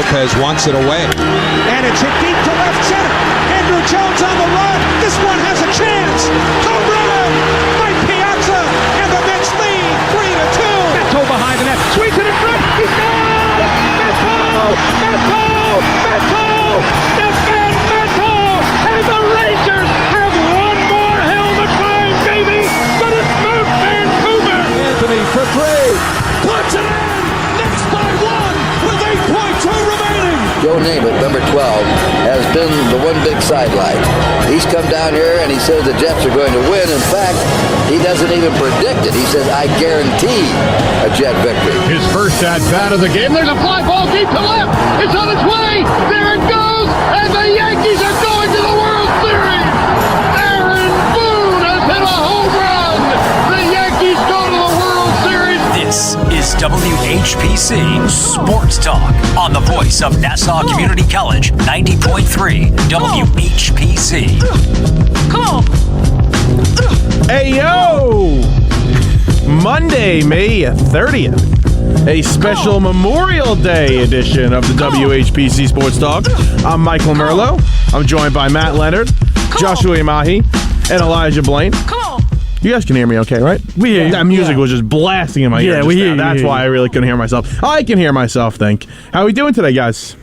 Lopez wants it away. And it's hit deep to left center. Andrew Jones on the run. This one has a chance. Home run! Mike Piazza, and the Mets lead 3-2. Beto behind the net. Sweeps it in front. He's gone! Beto! Stefan Beto! And the Rangers have one more hell of a climb, baby! But it's Mount Vancouver! Anthony for three. Puts it in! Next by one with 8.2 remaining! Joe Namath, number 12, has been the one big sidelight. He's come down here and he says the Jets are going to win. In fact, he doesn't even predict it. He says, I guarantee a Jet victory. His first at-bat of the game. There's a fly ball deep to left. It's on its way. There it goes. And the Yankees are going to the World Series. Aaron Boone has hit a home run. The Yankees go to the World Series. This is WHPC Sports Talk on the voice of Nassau Community College, 90.3 WHPC. Come on! Hey, yo! Monday, May 30th. A special Memorial Day edition of the WHPC Sports Talk. I'm Michael Merlo. I'm joined by Matt Leonard, Joshua Umahi, and Elijah Blain. You guys can hear me okay, right? We hear you. That music was just blasting in my ear. Yeah, we hear you. That's why I really couldn't hear myself. I can hear myself, think. How are we doing today, guys?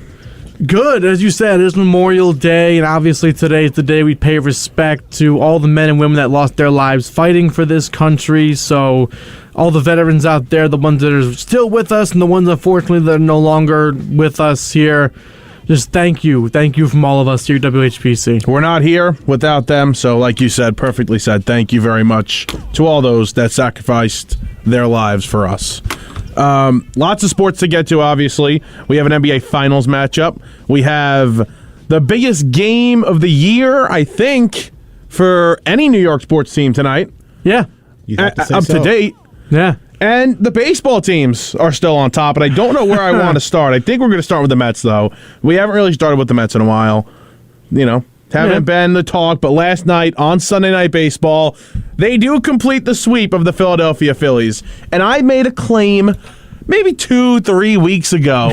Good. As you said, it's Memorial Day, and obviously today is the day we pay respect to all the men and women that lost their lives fighting for this country. So all the veterans out there, the ones that are still with us and the ones, unfortunately, that are no longer with us here, just thank you. Thank you from all of us here at WHPC. We're not here without them, so like you said, perfectly said, thank you very much to all those that sacrificed their lives for us. Lots of sports to get to, obviously. We have an NBA Finals matchup. We have the biggest game of the year, I think, for any New York sports team tonight. Yeah. Up to date. Yeah. And the baseball teams are still on top, and I don't know where I want to start. I think we're going to start with the Mets, though. We haven't really started with the Mets in a while. You know, haven't been the talk, but last night on Sunday Night Baseball, they do complete the sweep of the Philadelphia Phillies. And I made a claim maybe 2-3 weeks ago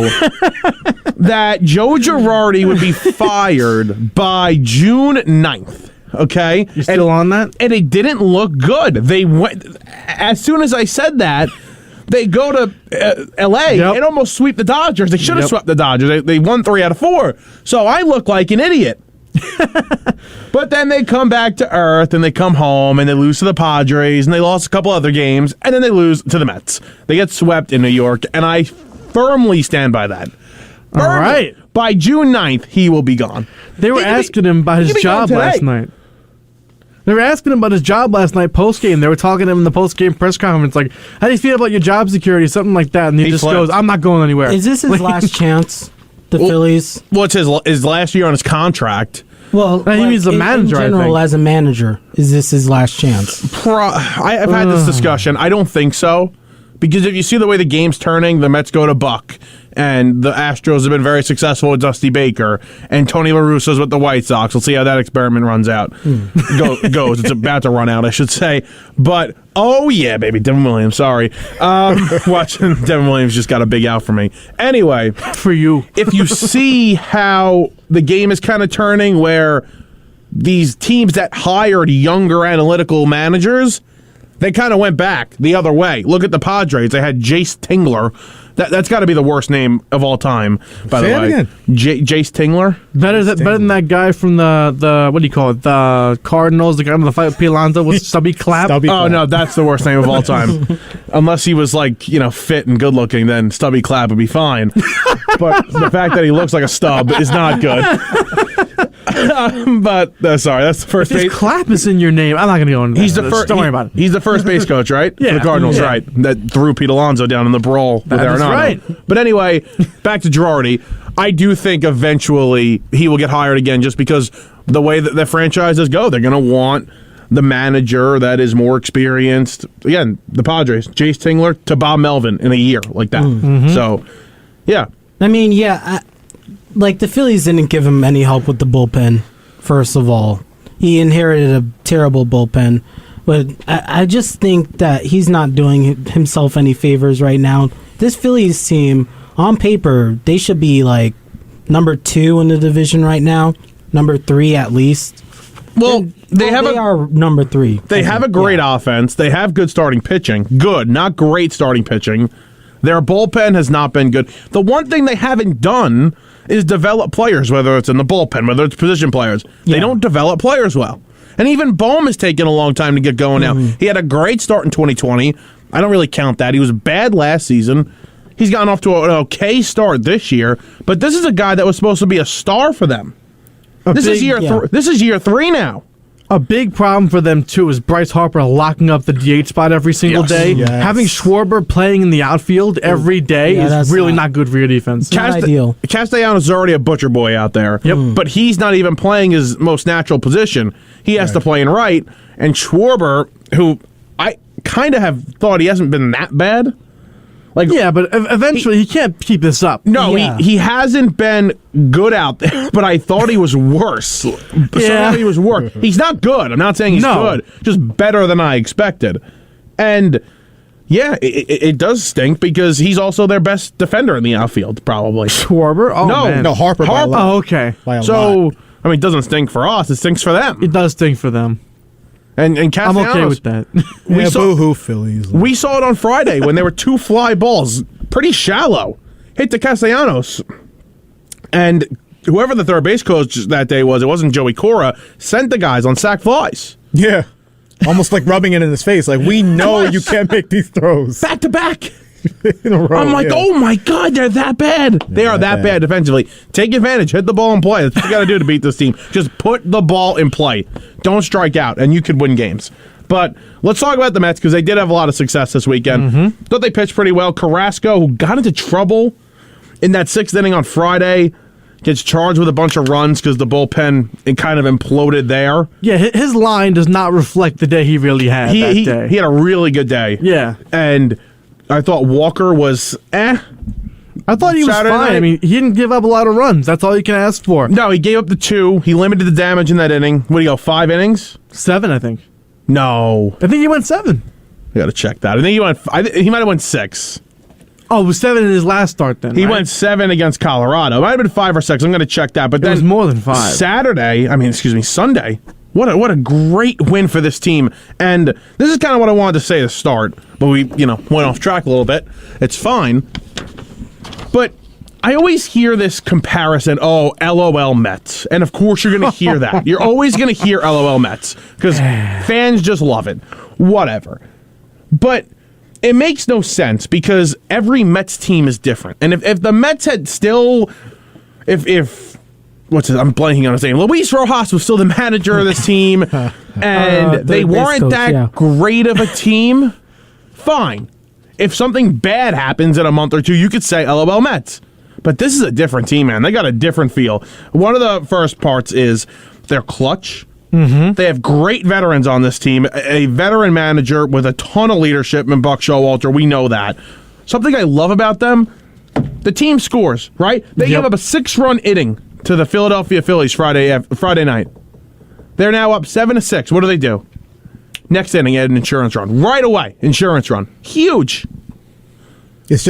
that Joe Girardi would be fired by June 9th. Okay, you're still on that, and it didn't look good. They went as soon as I said that. They go to L.A. and almost sweep the Dodgers. They should have swept the Dodgers. They won 3 out of 4. So I look like an idiot. But then they come back to earth and they come home and they lose to the Padres and they lost a couple other games and then they lose to the Mets. They get swept in New York, and I firmly stand by that. All right. By June 9th, he will be gone. They were asking him about his job last night. They were asking him about his job last night post-game. They were talking to him in the post-game press conference, like, how do you feel about your job security, something like that. And he just goes, I'm not going anywhere. Is this his last chance, the Phillies? Well, it's his last year on his contract. Well, he means the manager, in general, as a manager, is this his last chance? I've had this discussion. I don't think so. Because if you see the way the game's turning, the Mets go to Buck, and the Astros have been very successful with Dusty Baker, and Tony La Russa's with the White Sox. We'll see how that experiment runs out. Goes. It's about to run out, I should say. But, oh yeah, baby, Devin Williams, sorry. Watching Devin Williams just got a big out for me. Anyway. For you. If you see how the game is kind of turning, where these teams that hired younger analytical managers, they kind of went back the other way. Look at the Padres. They had Jace Tingler. That's got to be the worst name of all time, by the way. Jace Tingler? Better than that guy from the what do you call it? The Cardinals, the guy in the fight with Pete Alonso with Stubby Clapp. No, that's the worst name of all time. Unless he was fit and good looking, then Stubby Clapp would be fine. But the fact that he looks like a stub is not good. Sorry, that's the first base. If Clapp is in your name, I'm not going to go into that. Don't worry about it. He's the first base coach, right? Yeah. For the Cardinals, right. That threw Pete Alonso down in the brawl with Arenado. That's right. But anyway, back to Girardi. I do think eventually he will get hired again just because the way that the franchises go, they're going to want the manager that is more experienced. Again, the Padres, Jace Tingler to Bob Melvin in a year like that. Mm-hmm. So, yeah. I mean, the Phillies didn't give him any help with the bullpen, first of all. He inherited a terrible bullpen. But I just think that he's not doing himself any favors right now. This Phillies team, on paper, they should be like number 2 in the division right now, number 3 at least. Well, they are number 3. They have a great offense. They have good starting pitching. Good, not great starting pitching. Their bullpen has not been good. The one thing they haven't done is develop players, whether it's in the bullpen, whether it's position players. They don't develop players well. And even Bohm has taken a long time to get going now. He had a great start in 2020. I don't really count that. He was bad last season. He's gotten off to an okay start this year, but this is a guy that was supposed to be a star for them. This is year 3 now. A big problem for them, too, is Bryce Harper locking up the DH spot every single day. Yes. Having Schwarber playing in the outfield every day is really not good for your defense. Ideal. Castellanos is already a butcher boy out there, but he's not even playing his most natural position. He has to play in right, and Schwarber, who I kind of have thought he hasn't been that bad. Like, yeah, but eventually he can't keep this up. No, he hasn't been good out there, but I thought he was worse. He was worse. He's not good. I'm not saying he's good. Just better than I expected. And, yeah, it does stink because he's also their best defender in the outfield, probably. Schwarber? Oh, man. No, Harper. Oh, okay. So, I mean, it doesn't stink for us. It stinks for them. It does stink for them. And Castellanos, I'm okay with that. Boo-hoo Phillies. We saw it on Friday when there were 2 fly balls, pretty shallow, hit to Castellanos. And whoever the third base coach that day was, it wasn't Joey Cora, sent the guys on sac flies. Yeah. Almost like rubbing it in his face. Like, we know you can't make these throws. Back to back. In a row, I'm like, oh my God, they're that bad. They are that bad defensively. Take advantage, hit the ball and play. That's what you got to do to beat this team. Just put the ball in play. Don't strike out, and you could win games. But let's talk about the Mets because they did have a lot of success this weekend. Thought they pitched pretty well. Carrasco, who got into trouble in that 6th inning on Friday, gets charged with a bunch of runs because the bullpen it kind of imploded there. Yeah, his line does not reflect the day he really had that day. He had a really good day. Yeah. And I thought Walker was I thought he was Saturday fine. night. I mean, he didn't give up a lot of runs. That's all you can ask for. No, he gave up the 2. He limited the damage in that inning. What do you go, 5 innings? 7, I think. No. I think he went 7. I got to check that. I think he might have went 6. Oh, it was 7 in his last start then, He right? went 7 against Colorado. It might have been 5 or 6. I'm going to check that. But It was more than 5. Sunday. What a great win for this team. And this is kind of what I wanted to say to start, but we, went off track a little bit. It's fine. But I always hear this comparison, LOL Mets. And of course you're going to hear that. You're always going to hear LOL Mets because fans just love it. Whatever. But it makes no sense because every Mets team is different. And if the Mets had still I'm blanking on his name. Luis Rojas was still the manager of this team, and they weren't great of a team. Fine. If something bad happens in a month or 2, you could say LOL Mets. But this is a different team, man. They got a different feel. One of the first parts is they're clutch. They have great veterans on this team. A veteran manager with a ton of leadership in Buck Showalter. We know that. Something I love about them, the team scores, right? They gave up a 6-run inning to the Philadelphia Phillies Friday night. They're now up 7-6. What do? Next inning, add an insurance run. Right away, insurance run. Huge. It's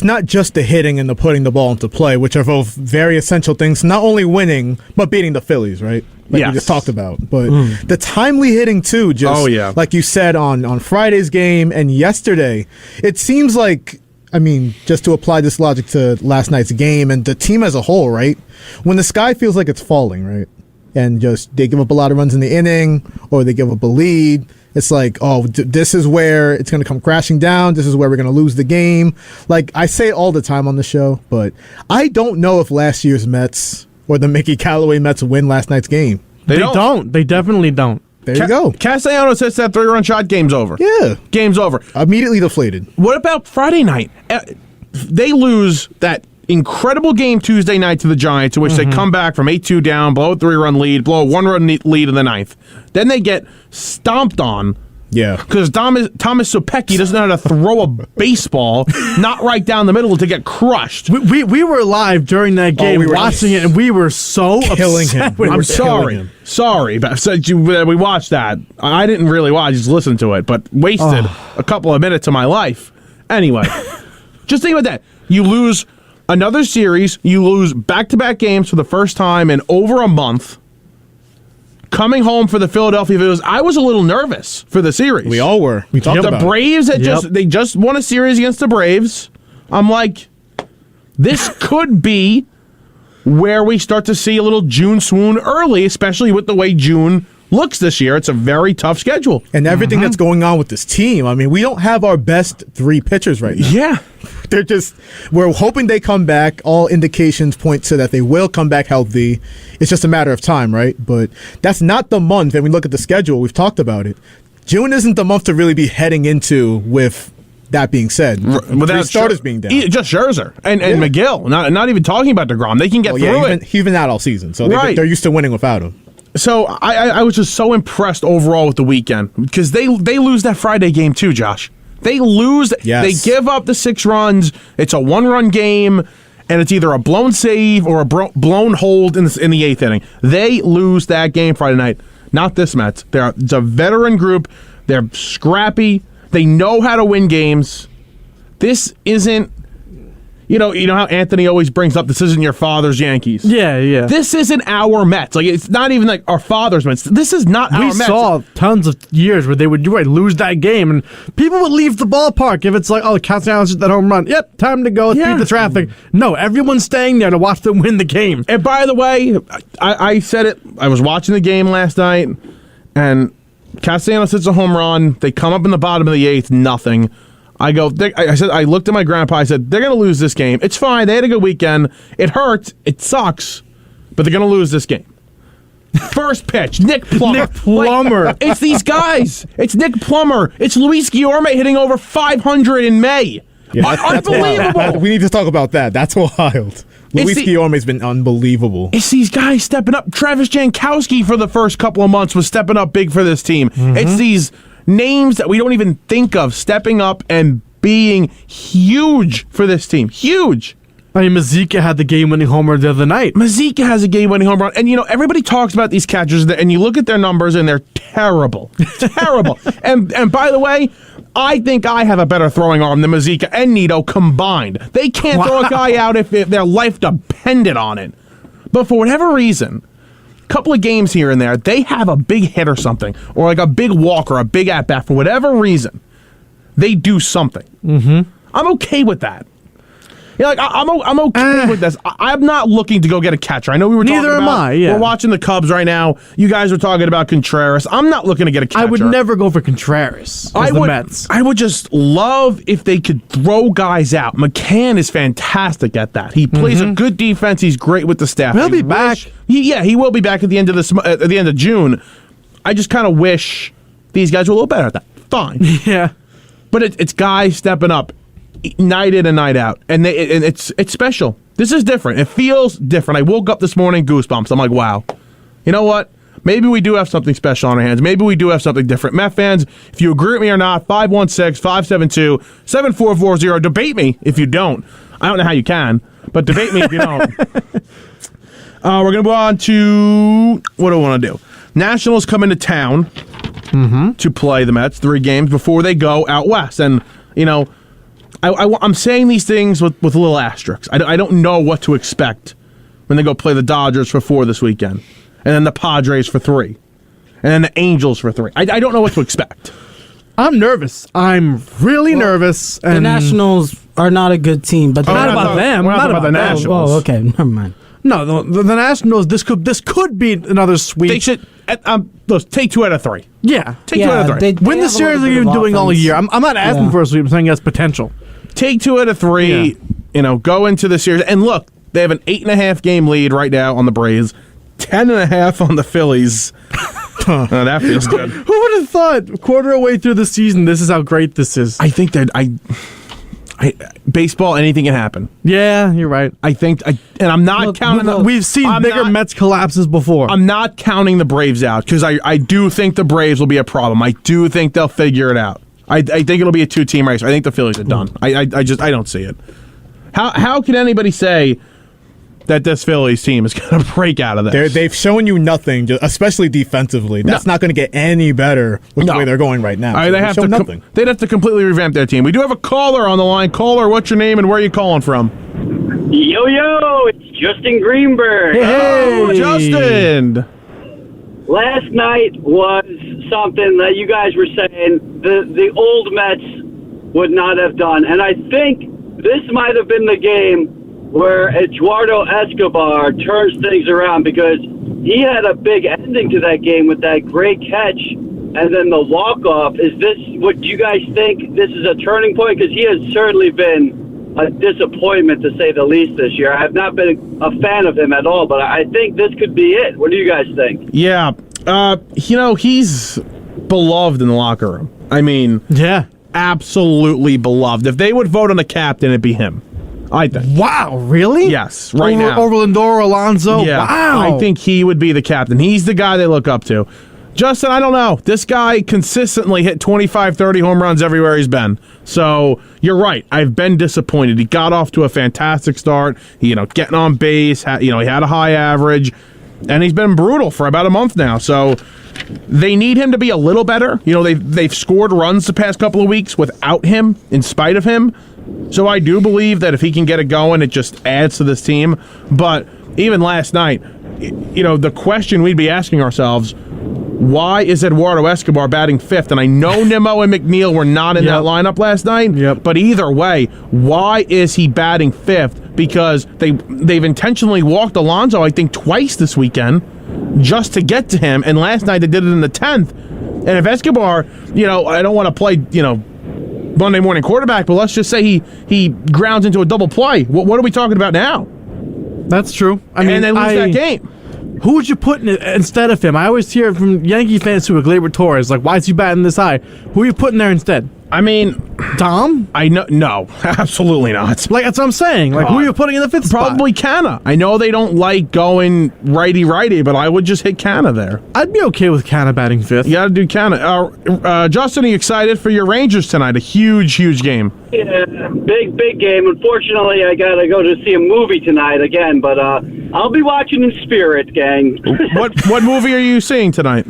not just the hitting and the putting the ball into play, which are both very essential things, not only winning, but beating the Phillies, right? Like we just talked about. But the timely hitting, too, like you said on Friday's game and yesterday, it seems like, just to apply this logic to last night's game and the team as a whole, right? When the sky feels like it's falling, right? And just they give up a lot of runs in the inning or they give up a lead, it's like, this is where it's going to come crashing down. This is where we're going to lose the game. Like, I say it all the time on the show, but I don't know if last year's Mets or the Mickey Callaway Mets win last night's game. They don't. They definitely don't. There you go. Castellanos hits that 3-run shot, game's over. Yeah. Game's over. Immediately deflated. What about Friday night? They lose that incredible game Tuesday night to the Giants, in which they come back from 8-2 down, blow a 3-run lead, blow a 1-run lead in the 9th. Then they get stomped on. Yeah. Because Thomas Sopecki doesn't know how to throw a baseball, not right down the middle to get crushed. We were live during that game watching it, and we were so killing upset him. I'm sorry. Sorry. But we watched that. I didn't really watch, just listened to it, but wasted a couple of minutes of my life. Anyway, just think about that. You lose another series. You lose back-to-back games for the first time in over a month. Coming home for the Philadelphia Phillies, I was a little nervous for the series. We all were. We talked about the Braves they just won a series against the Braves. I'm like, this could be where we start to see a little June swoon early, especially with the way June looks this year. It's a very tough schedule. And everything that's going on with this team. I mean, we don't have our best 3 pitchers right now. Yeah. We're hoping they come back. All indications point to that they will come back healthy. It's just a matter of time, right? But that's not the month. And we look at the schedule, we've talked about it. June isn't the month to really be heading into with that being said. Without starters being down. Just Scherzer and McGill. Not even talking about DeGrom. They can get through it. He's been out all season, so they're used to winning without him. So I was just so impressed overall with the weekend because they lose that Friday game too, Josh. They lose. Yes. They give up the 6 runs. It's a 1-run game, and it's either a blown save or a blown hold in the 8th inning. They lose that game Friday night. Not this Mets. It's a veteran group. They're scrappy. They know how to win games. This isn't. You know how Anthony always brings up, this isn't your father's Yankees. Yeah. This isn't our Mets. Like, it's not even like our father's Mets. This is not our Mets. We saw tons of years where they would lose that game, and people would leave the ballpark if it's like, oh, Castellanos hit that home run. Yep, time to go. Let's beat the traffic. No, everyone's staying there to watch them win the game. And by the way, I said it. I was watching the game last night, and Castellanos hits a home run. They come up in the bottom of the 8th, nothing. I looked at my grandpa. I said, they're going to lose this game. It's fine. They had a good weekend. It hurts. It sucks. But they're going to lose this game. First pitch, Nick Plummer. Like, it's these guys. It's Nick Plummer. It's Luis Guillorme hitting over 500 in May. Yeah, unbelievable. We need to talk about that. That's wild. Luis Guillorme's been unbelievable. It's these guys stepping up. Travis Jankowski for the first couple of months was stepping up big for this team. Mm-hmm. It's these names that we don't even think of stepping up and being huge for this team. Huge. I mean, Mazika had the game-winning homer the other night. Mazika has a game-winning home run. And, everybody talks about these catchers, and you look at their numbers, and they're terrible. Terrible. And by the way, I think I have a better throwing arm than Mazika and Nito combined. They can't throw a guy out if their life depended on it. But for whatever reason, couple of games here and there, they have a big hit or something, or like a big walk or a big at-bat. For whatever reason, they do something. Mm-hmm. I'm okay with that. I'm okay with this. I'm not looking to go get a catcher. I know we were talking about... Neither am I, yeah. We're watching the Cubs right now. You guys are talking about Contreras. I'm not looking to get a catcher. I would never go for Contreras as the Mets. I would just love if they could throw guys out. McCann is fantastic at that. He plays a good defense. He's great with the staff. He'll be back. He will be back at the end of June. I just kind of wish these guys were a little better at that. Fine. Yeah. But it's guys stepping up night in and night out, and it's special. This is different. It feels different. I woke up this morning, goosebumps. I'm like, wow. You know what? Maybe we do have something special on our hands. Maybe we do have something different. Met fans, if you agree with me or not, 516-572-7440. Debate me if you don't. I don't know how you can, but debate me if you don't. We're going to move on to what do I want to do? Nationals come into town to play the Mets 3 games before they go out west. And, I'm saying these things with little asterisks. I don't know what to expect when they go play the Dodgers for 4 this weekend, and then the Padres for 3, and then the Angels for 3. I don't know what to expect. I'm nervous. I'm really nervous. And the Nationals are not a good team, but not about them. We're not about the Nationals. Oh, okay, never mind. No, the Nationals. This could be another sweep. They should take 2 out of 3. Yeah, take 2 out of 3. They win the series that you've been doing all year. I'm not asking for a sweep. I'm saying that's potential. Take 2 out of 3. Yeah. Go into the series and look. They have an 8.5 game lead right now on the Braves, 10.5 on the Phillies. That feels good. Who would have thought? Quarter away through the season, this is how great this is. I think that baseball, anything can happen. Yeah, you're right. I think, and I'm not counting. We've seen bigger Mets collapses before. I'm not counting the Braves out because I do think the Braves will be a problem. I do think they'll figure it out. I think it'll be a 2-team race. I think the Phillies are done. I don't see it. How can anybody say that this Phillies team is going to break out of this. They've shown you nothing, especially defensively. That's not going to get any better with the way they're going right now. They'd have to completely revamp their team. We do have a caller on the line. Caller, what's your name and where are you calling from? Yo, it's Justin Greenberg. Hey, Justin. Last night was something that you guys were saying the old Mets would not have done. And I think this might have been the game where Eduardo Escobar turns things around, because he had a big ending to that game with that great catch and then the walk-off. Is this, what do you guys think this is a turning point? Because he has certainly been a disappointment, to say the least, this year. I've not been a fan of him at all, but I think this could be it. What do you guys think? Yeah. He's beloved in the locker room. I mean, yeah, absolutely beloved. If they would vote on a captain, it'd be him, I think. Wow, really? Yes, right now. Over Lindor, Alonso? Yeah, wow. I think he would be the captain. He's the guy they look up to. Justin, I don't know. This guy consistently hit 25, 30 home runs everywhere he's been. So you're right. I've been disappointed. He got off to a fantastic start. Getting on base. He had a high average, and he's been brutal for about a month now. So they need him to be a little better. They've scored runs the past couple of weeks without him, in spite of him. So I do believe that if he can get it going, it just adds to this team. But even last night, the question we'd be asking ourselves, why is Eduardo Escobar batting fifth? And I know Nimmo and McNeil were not in that lineup last night, but either way, why is he batting fifth? Because they've intentionally walked Alonso, I think, twice this weekend just to get to him, and last night they did it in the 10th. And if Escobar, I don't want to play, Monday morning quarterback, but let's just say he grounds into a double play. What are we talking about now? That's true. And they lose that game. Who would you put instead of him? I always hear from Yankee fans who are Gleyber Torres, like, why is he batting this high? Who are you putting there instead? I mean, Tom? No, absolutely not. Like, that's what I'm saying. Like, who are you putting in the fifth spot? Probably Canna. I know they don't like going righty-righty, but I would just hit Canna there. I'd be okay with Canna batting fifth. You got to do Canna. Justin, are you excited for your Rangers tonight? A huge, huge game. Yeah, big game. Unfortunately, I got to go to see a movie tonight again, but I'll be watching in spirit, gang. What movie are you seeing tonight?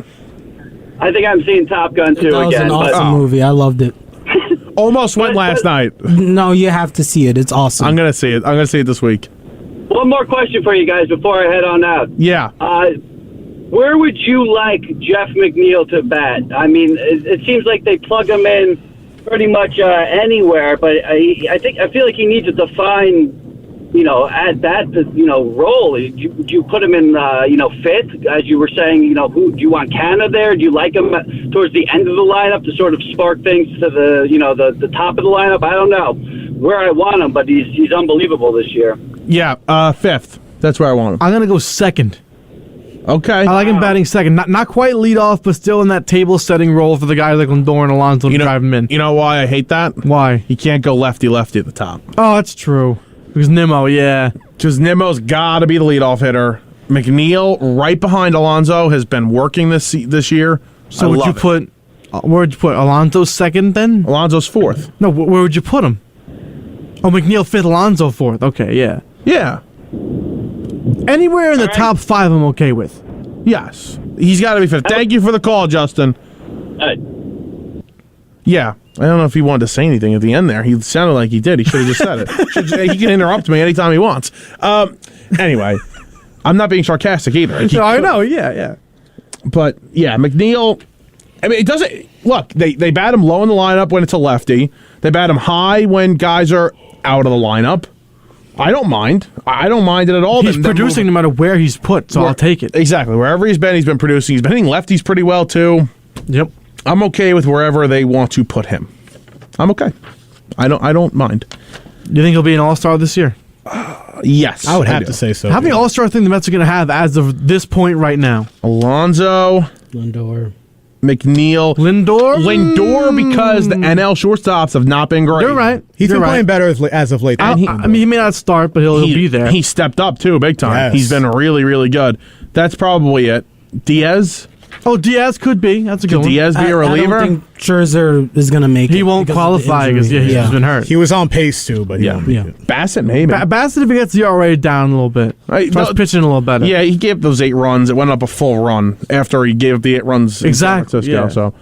I think I'm seeing Top Gun 2 again. That was an awesome movie. I loved it. Almost went last night. No, you have to see it. It's awesome. I'm going to see it. I'm going to see it this week. One more question for you guys before I head on out. Yeah. Where would you like Jeff McNeil to bat? I mean, it seems like they plug him in pretty much anywhere, but I feel like he needs to define, at that, role. Do you put him in, fifth, as you were saying? Who do you want? Canna there? Do you like him towards the end of the lineup to sort of spark things to the top of the lineup? I don't know where I want him, but he's unbelievable this year. Yeah, fifth. That's where I want him. I'm gonna go second. Okay. I like him batting second. Not quite lead off, but still in that table-setting role for the guys like Lindor and Alonso to drive him in. You know why I hate that? Why? He can't go lefty-lefty at the top. Oh, that's true. Because Nimmo, yeah. Because Nimmo's got to be the leadoff hitter. McNeil, right behind Alonso, has been working this year. So where would you put Alonso second then? Alonso's fourth. No, where would you put him? Oh, McNeil fifth, Alonso fourth. Okay, yeah. Yeah. Anywhere in the top five I'm okay with. Yes. He's got to be fifth. Thank you for the call, Justin. Yeah. I don't know if he wanted to say anything at the end there. He sounded like he did. He should have just said it. He can interrupt me anytime he wants. Anyway, I'm not being sarcastic either. No, I know. Yeah. But, yeah, McNeil, I mean, it doesn't... Look, they bat him low in the lineup when it's a lefty. They bat him high when guys are out of the lineup. I don't mind. I don't mind it at all. He's producing no matter where he's put, so I'll take it. Exactly. Wherever he's been producing. He's been hitting lefties pretty well, too. Yep. I'm okay with wherever they want to put him. I'm okay. I don't mind. You think he'll be an all-star this year? Yes. I would have to say so. How many all-star thing the Mets are going to have as of this point right now? Alonso. Lindor. McNeil. Lindor, because the NL shortstops have not been great. You're right. He's been playing better as of late. I mean, he may not start, but he'll be there. He stepped up, too, big time. Yes. He's been really, really good. That's probably it. Diaz? Oh, Diaz could be. That's a good one. Diaz be a reliever? I don't think Scherzer is going to make it. He won't qualify because he's been hurt. He was on pace too, but he won't make it. Bassett maybe. Bassett, if he gets the ERA down a little bit, starts pitching a little better. Yeah, he gave those 8 runs. It went up a full run after he gave up the 8 runs in San Francisco. So.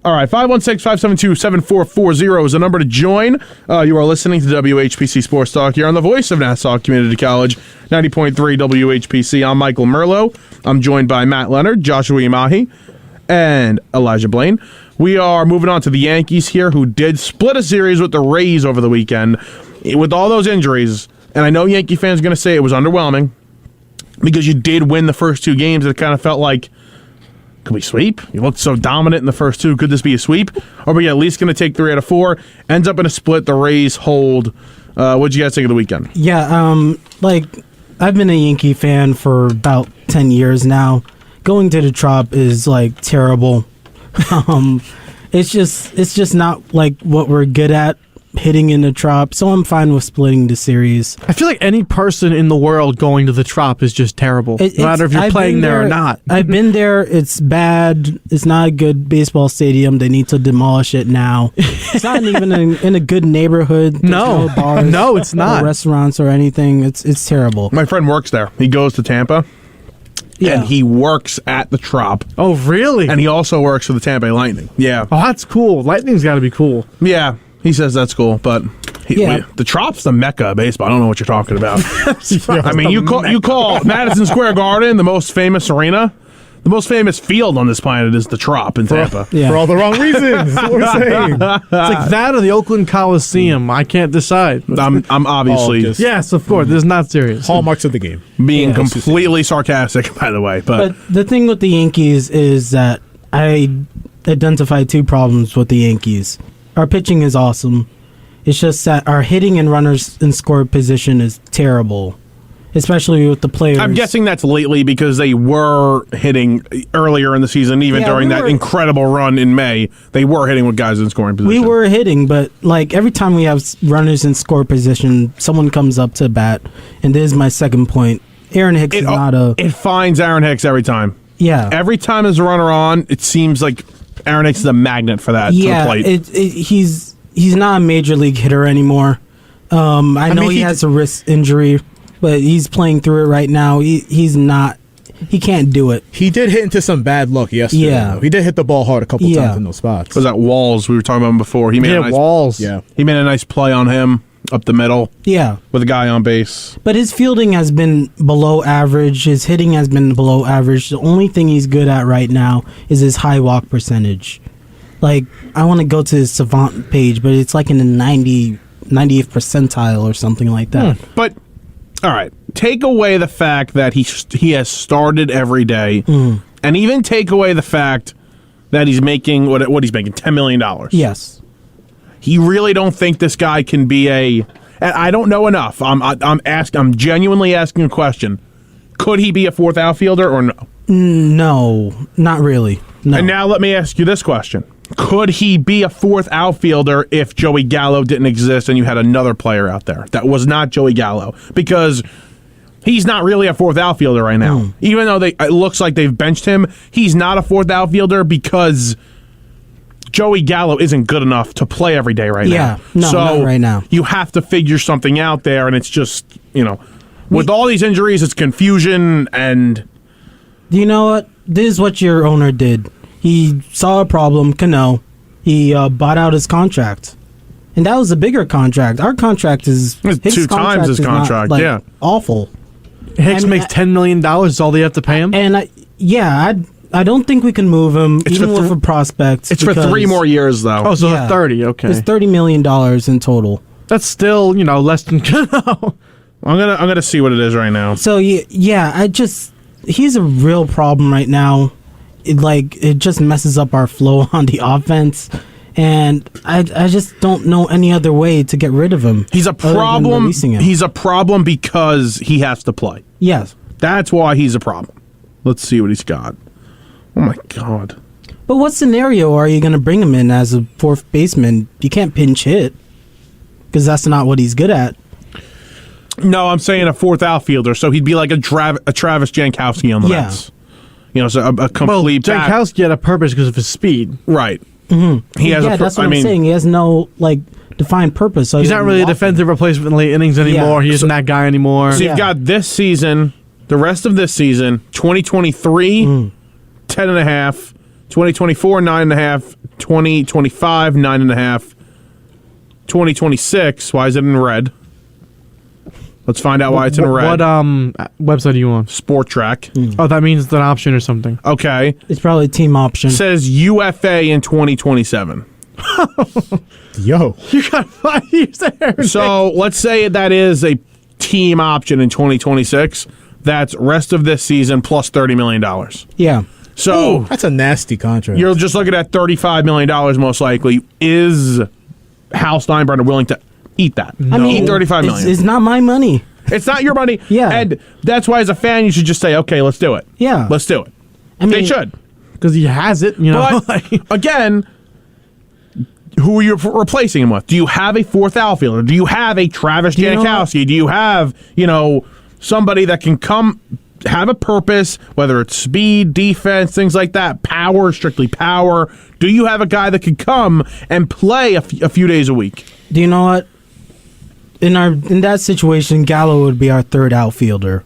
All right, 516-572-7440 is the number to join. You are listening to WHPC Sports Talk here on the voice of Nassau Community College, 90.3 WHPC. I'm Michael Merlo. I'm joined by Matt Leonard, Joshua Umahi, and Elijah Blain. We are moving on to the Yankees here, who did split a series with the Rays over the weekend. With all those injuries, and I know Yankee fans are going to say it was underwhelming because you did win the first 2 games. It kind of felt like, could we sweep? You looked so dominant in the first 2. Could this be a sweep? Or are we at least going to take 3 out of 4? Ends up in a split. The Rays hold. What'd you guys think of the weekend? Yeah, I've been a Yankee fan for about 10 years now. Going to the Trop is terrible. It's just not like what we're good at, hitting in the Trop. So I'm fine with splitting the series. I feel like any person in the world going to the Trop is just terrible. No matter if you're playing there or not. I've been there. It's bad. It's not a good baseball stadium. They need to demolish it now. It's not even in a good neighborhood. There's no bars. No, it's not. Or restaurants or anything. It's terrible. My friend works there. He goes to Tampa. Yeah. And he works at the Trop. Oh, really? And he also works for the Tampa Bay Lightning. Yeah. Oh, that's cool. Lightning's got to be cool. Yeah. He says that's cool, but the Trop's the mecca of baseball. I don't know what you're talking about. I mean, you call Madison Square Garden the most famous arena. The most famous field on this planet is the Trop in Tampa. For all the wrong reasons. That's what we're saying. It's like that or the Oakland Coliseum. I can't decide. I'm obviously... yes, of course. This is not serious. Hallmarks of the game. Being completely sarcastic, by the way. But the thing with the Yankees is that I identified 2 problems with the Yankees. Our pitching is awesome. It's just that our hitting and runners in score position is terrible, especially with the players. I'm guessing that's lately because they were hitting earlier in the season, even during that incredible run in May. They were hitting with guys in scoring position. We were hitting, but every time we have runners in score position, someone comes up to bat, and this is my second point. Aaron Hicks is not a... It finds Aaron Hicks every time. Yeah. Every time there's a runner on, it seems like Aaron Hicks is a magnet for that to the plate. He's not a major league hitter anymore. I know he has a wrist injury, but he's playing through it right now. He's not. He can't do it. He did hit into some bad luck yesterday. Yeah, he did hit the ball hard a couple times in those spots. Was that Walls we were talking about him before? He made Walls. Yeah, he made a nice play on him up the middle. Yeah, with a guy on base. But his fielding has been below average. His hitting has been below average. The only thing he's good at right now is his high walk percentage. I want to go to his Savant page, but it's in the 90th percentile or something like that. But, all right, take away the fact that he has started every day, and even take away the fact that he's making, what he's making, $10 million. Yes. You really don't think this guy can be and I don't know enough. I'm genuinely asking a question. Could he be a 4th outfielder or no? No, not really. No. And now let me ask you this question. Could he be a 4th outfielder if Joey Gallo didn't exist and you had another player out there that was not Joey Gallo? Because he's not really a 4th outfielder right now. Even though it looks like they've benched him, he's not a 4th outfielder because Joey Gallo isn't good enough to play every day right now. No, not right now. You have to figure something out there, and it's just, with all these injuries, it's confusion and... You know what? This is what your owner did. He saw a problem, Cano. He bought out his contract. And that was a bigger contract. Our contract is... It's 2 times his contract, not, awful. Hicks makes $10 million. Is all they have to pay him? And I don't think we can move him, even with a prospect. It's for 3 more years, though. Oh, so 30, okay. It's $30 million in total. That's still, less than Cano. I'm gonna see what it is right now. So, he's a real problem right now. It just messes up our flow on the offense, and I just don't know any other way to get rid of him. He's a problem. He's a problem because he has to play. Yes, that's why he's a problem. Let's see what he's got. Oh my God! But what scenario are you going to bring him in as a 4th baseman? You can't pinch hit because that's not what he's good at. No, I'm saying a 4th outfielder, so he'd be like a Travis Jankowski on the Mets. so a complete back. Jankowski had a purpose because of his speed. Right. Mm-hmm. He has that's what I'm saying. He has no defined purpose. So he's not really a defensive replacement in late innings anymore. He isn't that guy anymore. So you've got this season, the rest of this season, 2023, 10.5, 2024, 9.5, 2025, 9.5, 2026. Why is it in red? Let's find out why it's in red. What website are you on? Sport Track. Oh, that means it's an option or something. Okay. It's probably a team option. It says UFA in 2027. Yo. You got 5 years there. So let's say that is a team option in 2026. That's rest of this season plus $30 million. Yeah. So that's a nasty contract. You're just looking at $35 million most likely. Is Hal Steinbrenner willing to eat that? No. I mean, eat $35 million. It's not my money. It's not your money. Yeah. And that's why as a fan you should just say, okay, let's do it. Yeah. Let's do it. I mean, they should. Because he has it, But, again, who are you replacing him with? Do you have a fourth outfielder? Do you have a Travis Jankowski? Do you have, somebody that can come have a purpose, whether it's speed, defense, things like that, power, strictly power? Do you have a guy that can come and play a few days a week? Do you know what? In that situation, Gallo would be our third outfielder.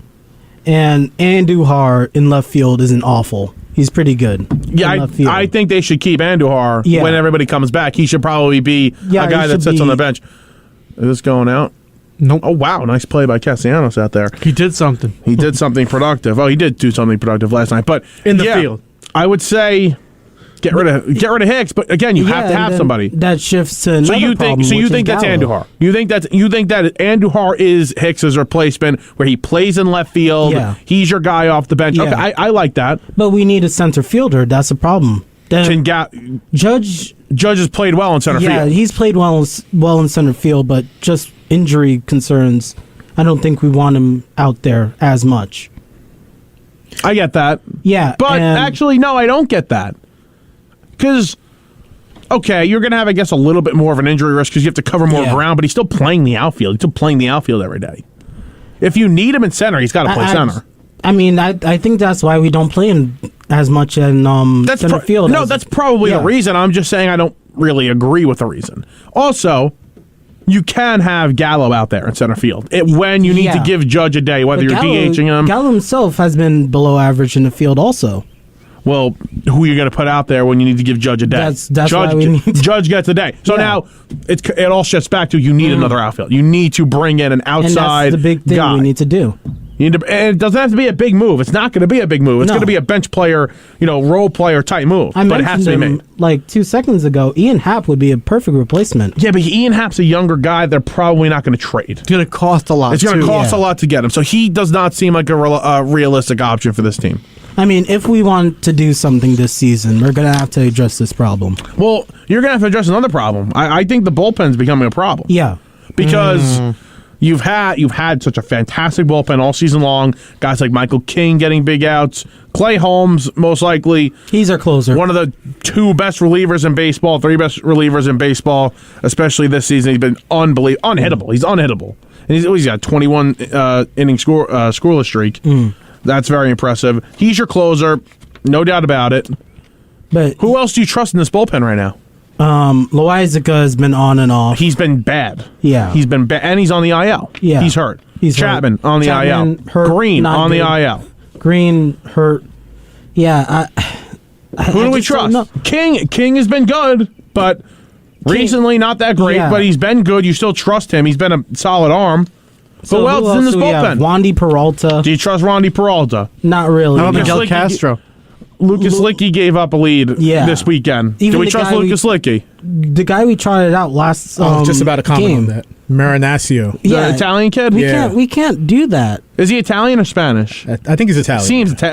And Andujar in left field isn't awful. He's pretty good. Yeah, I think they should keep Andujar when everybody comes back. He should probably be a guy that sits on the bench. Is this going out? Nope. Oh, wow. Nice play by Castellanos out there. He did something. He did something productive. Oh, he did do something productive last night. But in the field. I would say get rid of Hicks, but again, you have to have somebody. That shifts to another problem. So you think that's Andujar? You think that Andujar is Hicks's replacement, where he plays in left field? Yeah. He's your guy off the bench. Yeah. Okay, I like that. But we need a center fielder. That's a problem. Judge has played well in center field. Yeah, he's played well in center field, but just injury concerns, I don't think we want him out there as much. I get that. Yeah. But actually, no, I don't get that. Because, okay, you're going to have, I guess, a little bit more of an injury risk because you have to cover more ground, but he's still playing the outfield. He's still playing the outfield every day. If you need him in center, he's got to play center. I mean, I think that's why we don't play him as much in center field. No, that's probably the reason. I'm just saying I don't really agree with the reason. Also, you can have Gallo out there in center field when you need to give Judge a day, whether you're DHing him. Gallo himself has been below average in the field also. Well, who are you going to put out there when you need to give Judge a day? That's why we need Judge gets a day. So now it all shifts back to you need another outfield. You need to bring in an outside and that's the big thing guy. we need to do. And it doesn't have to be a big move. It's not going to be a big move. It's going to be a bench player, role player type move. But it has to be made. Like 2 seconds ago, Ian Happ would be a perfect replacement. Yeah, but Ian Happ's a younger guy. They're probably not going to trade. It's going to cost a lot. It's going to cost a lot to get him. So he does not seem like a realistic option for this team. I mean, if we want to do something this season, we're going to have to address this problem. Well, you're going to have to address another problem. I think the bullpen's becoming a problem. Yeah. Because you've had such a fantastic bullpen all season long. Guys like Michael King getting big outs. Clay Holmes, most likely. He's our closer. One of the 2 best relievers in baseball, 3 best relievers in baseball, especially this season. He's been unhittable. He's unhittable. And he's got 21 inning scoreless streak. That's very impressive. He's your closer, no doubt about it. But who else do you trust in this bullpen right now? Loizaga has been on and off. He's been bad. Yeah. He's been bad. And he's on the IL. Yeah. He's hurt. Chapman on the IL. Hurt, Green on the IL. Green hurt. Yeah. Who do we trust? King has been good, but recently not that great, but he's been good. You still trust him. He's been a solid arm. So who else is in this bullpen? Wandy Peralta. Do you trust Wandy Peralta? Not really. How about Miguel Castro? Lucas Licky gave up a lead this weekend. Do we trust Lucas Licky? The guy we trotted out last I was just about to comment on that. Marinaccio. The Italian kid? We can't do that. Is he Italian or Spanish? I think he's Italian.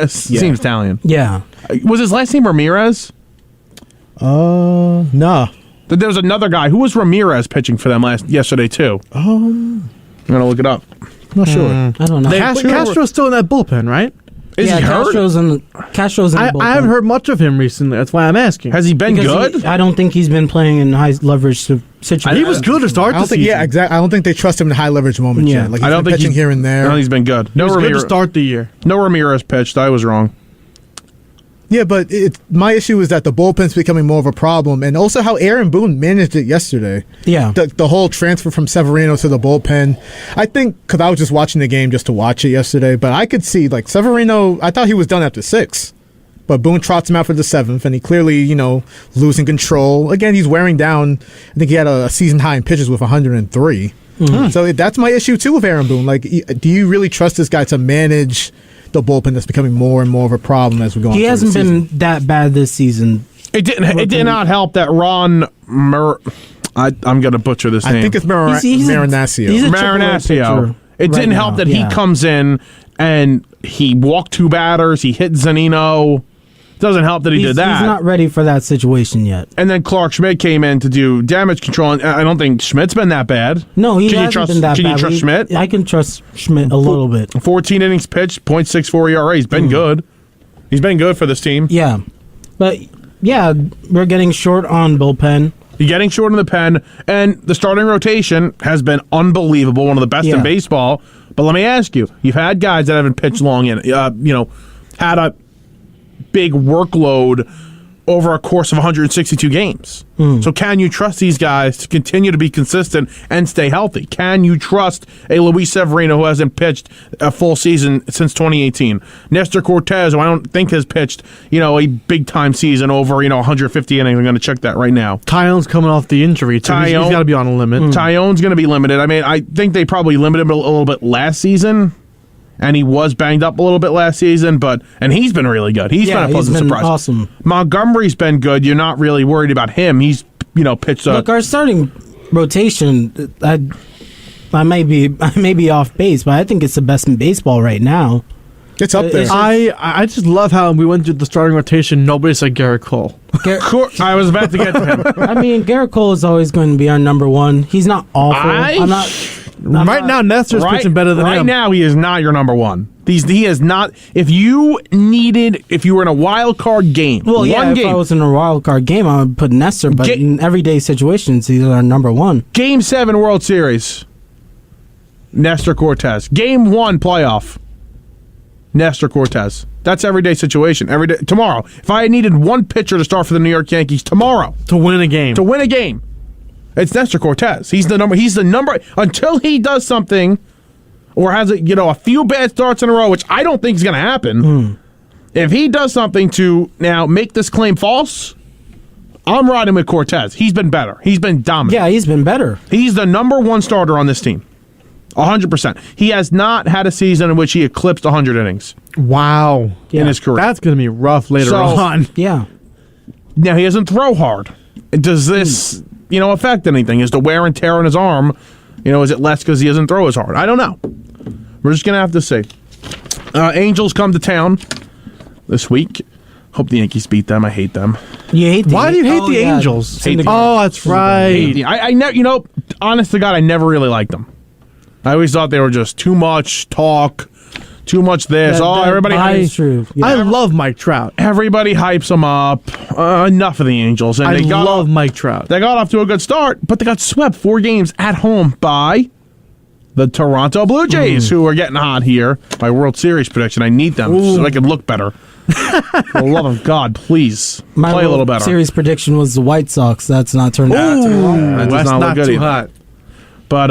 Seems Italian. Yeah. Was his last name Ramirez? No. There was another guy. Who was Ramirez pitching for them yesterday too? I'm going to look it up. Not sure. I don't know. Castro's still in that bullpen, right? Is he hurt? Castro's in the bullpen. I haven't heard much of him recently. That's why I'm asking. Has he been good? I don't think he's been playing in high leverage situations. He was good to start the season. Yeah, exactly. I don't think they trust him in high leverage moments yet. Like, I don't think pitching here and there. I don't think he's been good. He was good to start the year. No Ramirez pitched. I was wrong. Yeah, but my issue is that the bullpen's becoming more of a problem, and also how Aaron Boone managed it yesterday. Yeah. The whole transfer from Severino to the bullpen. I think, because I was just watching the game just to watch it yesterday, but I could see, like, Severino, I thought he was done after 6. But Boone trots him out for the 7th, and he clearly, losing control. Again, he's wearing down. I think he had a season high in pitches with 103. Mm-hmm. So that's my issue, too, with Aaron Boone. Like, do you really trust this guy to manage the bullpen that's becoming more and more of a problem as we go on? He hasn't been that bad this season. It did not help that Ron I'm going to butcher this name. I think it's Marinaccio. Marinaccio. It didn't help that he comes in and he walked 2 batters. He hit Zunino. Doesn't help that he did that. He's not ready for that situation yet. And then Clark Schmidt came in to do damage control. And I don't think Schmidt's been that bad. No, he hasn't been that bad. Can you trust Schmidt? I can trust Schmidt a little bit. 14 innings pitched, .64 ERA. He's been good. He's been good for this team. Yeah. But, yeah, we're getting short on bullpen. You're getting short in the pen, and the starting rotation has been unbelievable, one of the best in baseball. But let me ask you, you've had guys that haven't pitched long in, had a big workload over a course of 162 games. So can you trust these guys to continue to be consistent and stay healthy? Can you trust a Luis Severino who hasn't pitched a full season since 2018? Nestor Cortez, who I don't think has pitched, a big-time season over, 150 innings. I'm going to check that right now. Tyone's coming off the injury, too. He's got to be on a limit. Tyone's going to be limited. I mean, I think they probably limited him a little bit last season. And he was banged up a little bit last season, and he's been really good. He's been a pleasant surprise. Awesome. Montgomery's been good. You're not really worried about him. He's, pitched Look, our starting rotation, I may be off base, but I think it's the best in baseball right now. It's up there. I just love how we went through the starting rotation. Nobody said Garrett Cole. I was about to get to him. I mean, Garrett Cole is always going to be our number one. He's not awful. Now, Nestor's pitching better than him. Right now, he is not your number one. He is not. If you were in a wild card game, if I was in a wild card game, I would put Nestor. But in everyday situations, he's our number one. Game 7 World Series, Nestor Cortez. Game 1 playoff, Nestor Cortez. That's everyday situation. Every day. Tomorrow, if I needed one pitcher to start for the New York Yankees tomorrow to win a game. It's Nestor Cortez. He's the number until he does something or has a few bad starts in a row, which I don't think is going to happen. If he does something to now make this claim false, I'm riding with Cortez. He's been better. He's been dominant. Yeah, he's been better. He's the number 1 starter on this team. 100%. He has not had a season in which he eclipsed 100 innings. Wow. In his career. That's going to be rough later on. Yeah. Now, he doesn't throw hard. Does this, affect anything? Is the wear and tear on his arm, is it less because he doesn't throw as hard? I don't know. We're just going to have to see. Angels come to town this week. Hope the Yankees beat them. I hate them. You hate Why do you hate the Angels? That's right. I never, honest to God, I never really liked them. I always thought they were just too much talk, too much this. Everybody hypes. True. Yeah. I love Mike Trout. Everybody hypes them up. Enough of the Angels. And I love Mike Trout. They got off to a good start, but they got swept 4 games at home by the Toronto Blue Jays, who are getting hot here. My World Series prediction. I need them so I can look better. For the love of God, please play a little better. My Series prediction was the White Sox. That's not turned out too well. That does not look good too hot. But,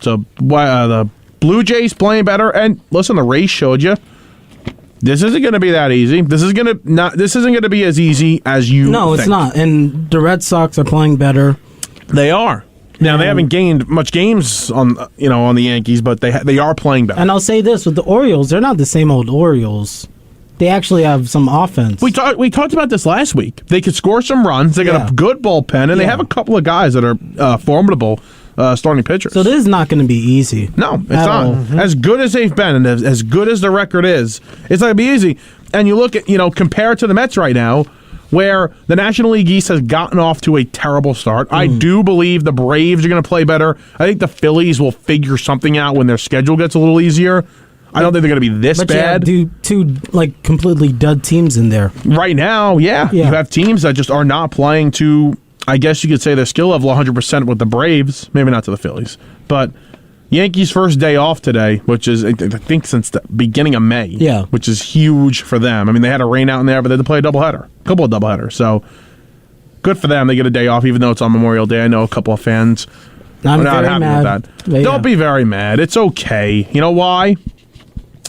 so the Blue Jays playing better. And, listen, the Rays showed you this isn't going to be that easy. This isn't going to be as easy as you No, it's not. And the Red Sox are playing better. They are. Now, they haven't gained much games on the Yankees, but they are playing better. And I'll say this, with the Orioles, they're not the same old Orioles. They actually have some offense. We talked about this last week. They could score some runs. They got a good bullpen, and they have a couple of guys that are formidable starting pitchers. So this is not going to be easy. No, it's not. Mm-hmm. As good as they've been and as good as the record is, it's not going to be easy. And you look at, compare it to the Mets right now, where the National League East has gotten off to a terrible start. I do believe the Braves are going to play better. I think the Phillies will figure something out when their schedule gets a little easier. I don't think they're going to be this bad. You have two completely dud teams in there. Right now, yeah. You have teams that just are not playing to, I guess you could say, their skill level 100% with the Braves. Maybe not to the Phillies. But, Yankees' first day off today, which is, I think, since the beginning of May. Yeah. Which is huge for them. I mean, they had a rain out in there, but they had to play a couple of doubleheaders. So, good for them. They get a day off, even though it's on Memorial Day. I know a couple of fans are not happy with that. Yeah. Don't be very mad. It's okay. You know why?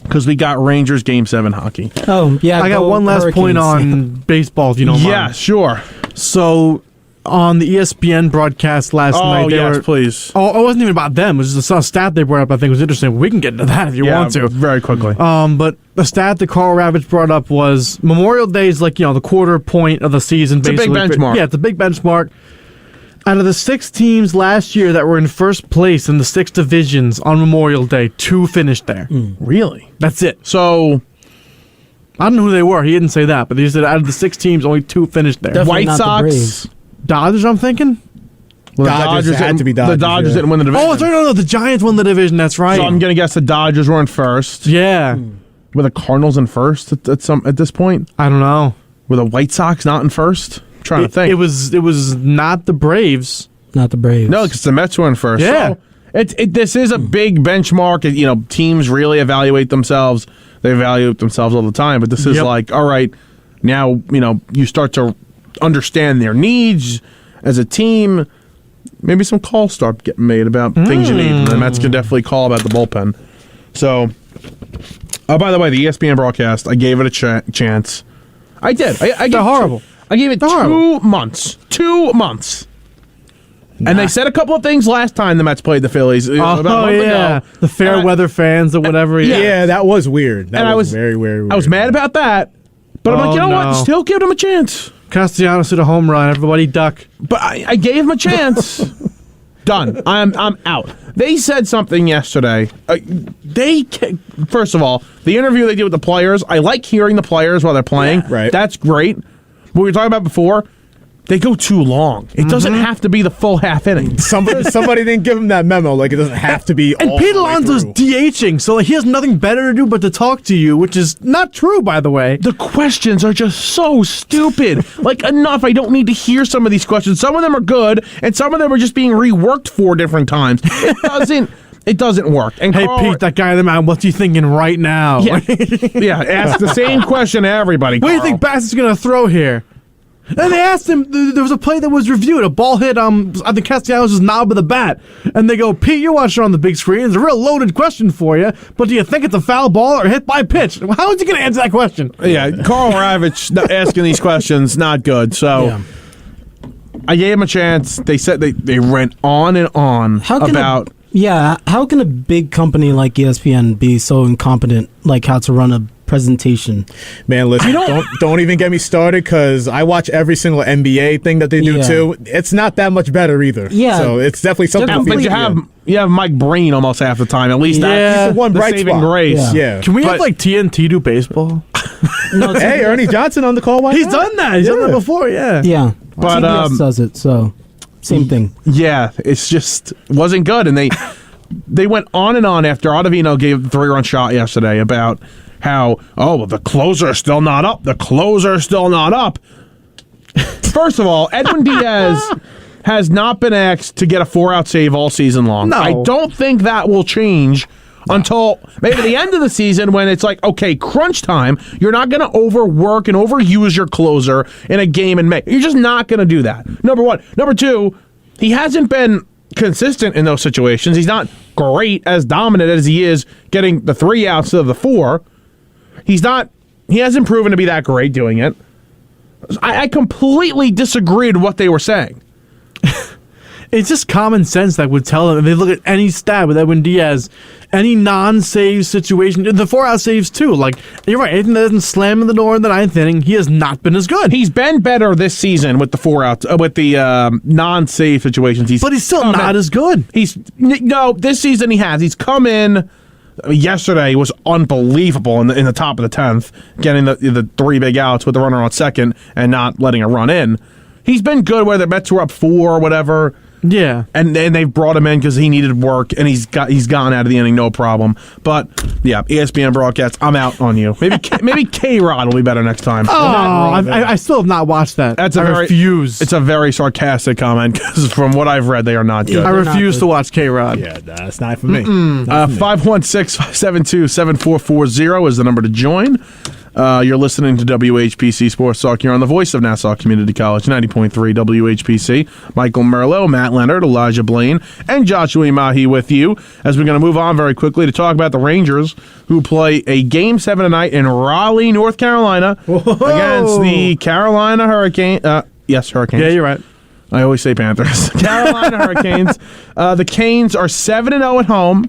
Because we got Rangers Game 7 hockey. Oh, yeah. I got one last Hurricanes. point on baseball, if you don't mind. Yeah, sure. So, on the ESPN broadcast last night, please. Oh, it wasn't even about them. It was just a stat they brought up I think was interesting. We can get into that if you want to. Very quickly. But the stat that Carl Ravitch brought up was Memorial Day is like, the quarter point of the season. It's basically. a big benchmark. Yeah, it's a big benchmark. Out of the 6 teams last year that were in first place in the 6 divisions on Memorial Day, 2 finished there. Really? That's it. So, I don't know who they were. He didn't say that, but he said out of the 6 teams, only 2 finished there. Definitely White not the Sox, Braves. Dodgers, I'm thinking? well, Dodgers had to be Dodgers. The Dodgers didn't win the division. Oh, that's right. No, the Giants won the division. That's right. So I'm going to guess the Dodgers were in first. Yeah. Were the Cardinals in first at this point? I don't know. Were the White Sox not in first? I'm trying to think. It was not the Braves. Not the Braves. No, because the Mets were in first. Yeah. So this is a big benchmark. Teams really evaluate themselves. They evaluate themselves all the time. But this is like, all right, now, you start to understand their needs as a team. Maybe some calls start getting made about things you need. And the Mets can definitely call about the bullpen. So, by the way, the ESPN broadcast, I gave it a chance. I did. They're horrible. I gave it 2 months. 2 months. And they said a couple of things last time the Mets played the Phillies. About a month ago. The fair weather fans or whatever. Yeah, that was weird. That was very, very weird. I was mad about that. But I'm like, you know what? Still give them a chance. Castellanos hit a home run. Everybody duck. But I gave him a chance. Done. I'm out. They said something yesterday. First of all, the interview they did with the players, I like hearing the players while they're playing. Yeah, right. That's great. What we were talking about before, they go too long. It doesn't have to be the full half inning. Somebody didn't give him that memo. Like, it doesn't have to be. And all Pete the way Alonso's through. DHing, so he has nothing better to do but to talk to you, which is not true, by the way. The questions are just so stupid. Enough. I don't need to hear some of these questions. Some of them are good, and some of them are just being reworked 4 different times. It doesn't work. And Hey, Pete, that guy in the mound, what's he thinking right now? Yeah, ask the same question to everybody. What do you think Bassett's going to throw here? And they asked him, there was a play that was reviewed. A ball hit I think Castellanos' knob of the bat. And they go, Pete, you're watching on the big screen. It's a real loaded question for you. But do you think it's a foul ball or hit by pitch? How is he going to answer that question? Yeah, Carl Ravitch asking these questions, not good. So I gave him a chance. They said they went on and on about... How can a big company like ESPN be so incompetent, like how to run a presentation? Man, listen, don't even get me started, because I watch every single NBA thing that they do too. It's not that much better either. Yeah, so it's definitely something. But you have Mike Breen almost half the time. At least that's the one bright saving spot. grace. Yeah. Can we have TNT do baseball? No, hey, Ernie Johnson on the call. He's done that. He's done that before. Yeah. Yeah, but CBS does it. So same thing. Yeah, it's just wasn't good, and they went on and on after Ottavino gave the 3-run shot yesterday about how, the closer's still not up. The closer's still not up. First of all, Edwin Diaz has not been asked to get a 4-out save all season long. No. I don't think that will change until maybe the end of the season, when it's like, okay, crunch time. You're not going to overwork and overuse your closer in a game in May. You're just not going to do that. Number one. Number two, he hasn't been consistent in those situations. He's not great, as dominant as he is getting the 3 outs instead of the 4. He hasn't proven to be that great doing it. I completely disagreed with what they were saying. It's just common sense that would tell them, if they look at any stat with Edwin Diaz, any non-save situation, the 4-out saves too. Like, you're right, anything that doesn't slam in the door in the 9th inning, he has not been as good. He's been better this season with the 4-outs, with the non-save situations. But he's still not as good. This season he has. He's come in. Yesterday was unbelievable in the top of the 10th, getting the 3 big outs with the runner on second and not letting a run in. He's been good whether the Mets were up 4 or whatever. Yeah. And they've brought him in because he needed work, and he's gone out of the inning, no problem. But, yeah, ESPN broadcast, I'm out on you. Maybe K-Rod will be better next time. Oh, I still have not watched that. I refuse. It's a very sarcastic comment, because from what I've read, they are not good. I refuse to watch K-Rod. Yeah, that's not for me. 516-572-7440 is the number to join. You're listening to WHPC Sports Talk here on the voice of Nassau Community College, 90.3 WHPC. Michael Merlo, Matt Leonard, Elijah Blain, and Joshua Umahi with you as we're going to move on very quickly to talk about the Rangers, who play a Game 7 tonight in Raleigh, North Carolina, against the Carolina Hurricanes. Hurricanes. Yeah, you're right. I always say Panthers. Carolina Hurricanes. The Canes are 7-0 at home.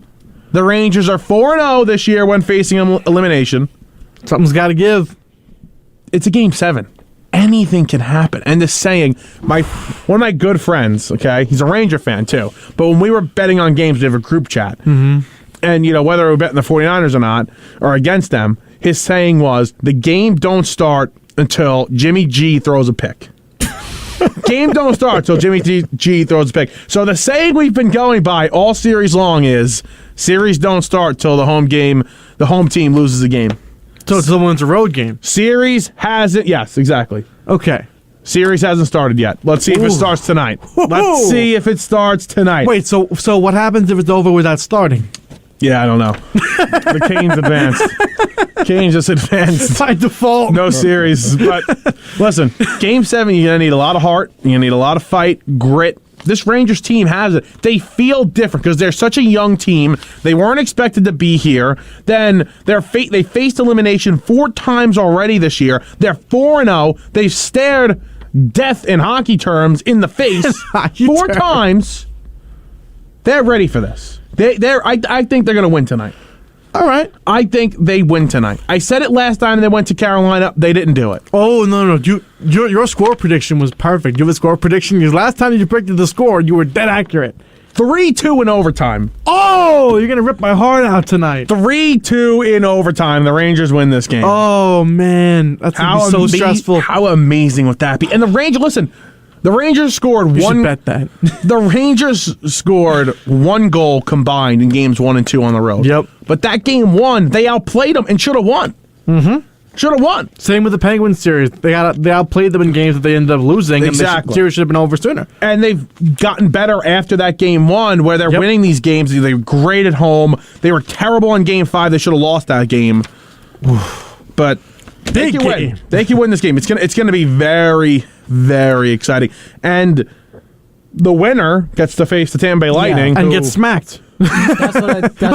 The Rangers are 4-0 this year when facing elimination. Something's got to give. It's a Game 7. Anything can happen. And this saying, one of my good friends, okay, he's a Ranger fan too, but when we were betting on games, we have a group chat. Mm-hmm. And, whether we're betting the 49ers or not, or against them, his saying was, the game don't start until Jimmy G throws a pick. Game don't start until Jimmy G throws a pick. So the saying we've been going by all series long is, series don't start till the home team loses a game. So it's someone's a road game. Series hasn't. Yes, exactly. Okay. Series hasn't started yet. Let's see if it starts tonight. Let's see if it starts tonight. Wait, so what happens if it's over without starting? Yeah, I don't know. The Canes advanced. Canes just advanced. By default. No series. But listen, Game 7, you're going to need a lot of heart. You're going to need a lot of fight, grit. This Rangers team has it. They feel different because they're such a young team. They weren't expected to be here. Then they faced elimination 4 times already this year. They're 4-0. They've stared death in hockey terms in the face 4 times. They're ready for this. I think they're going to win tonight. All right. I think they win tonight. I said it last time they went to Carolina. They didn't do it. Oh, no. Your score prediction was perfect. You have a score prediction because last time you predicted the score, you were dead accurate. 3-2 in overtime. Oh, you're going to rip my heart out tonight. 3-2 in overtime. The Rangers win this game. Oh, man. That's going to be so stressful. How amazing would that be? And the Rangers scored you one. Should bet that. The Rangers scored 1 goal combined in games 1 and 2 on the road. Yep. But that game 1, they outplayed them and should have won. Mm-hmm. Should have won. Same with the Penguins series. They outplayed them in games that they ended up losing. Exactly. And the series should have been over sooner. And they've gotten better after that game 1, where they're winning these games. They were great at home. They were terrible in game 5. They should have lost that game. But they can win. They can win this game. It's gonna be very, very exciting. And the winner gets to face the Tampa Bay Lightning and get smacked. That's what I think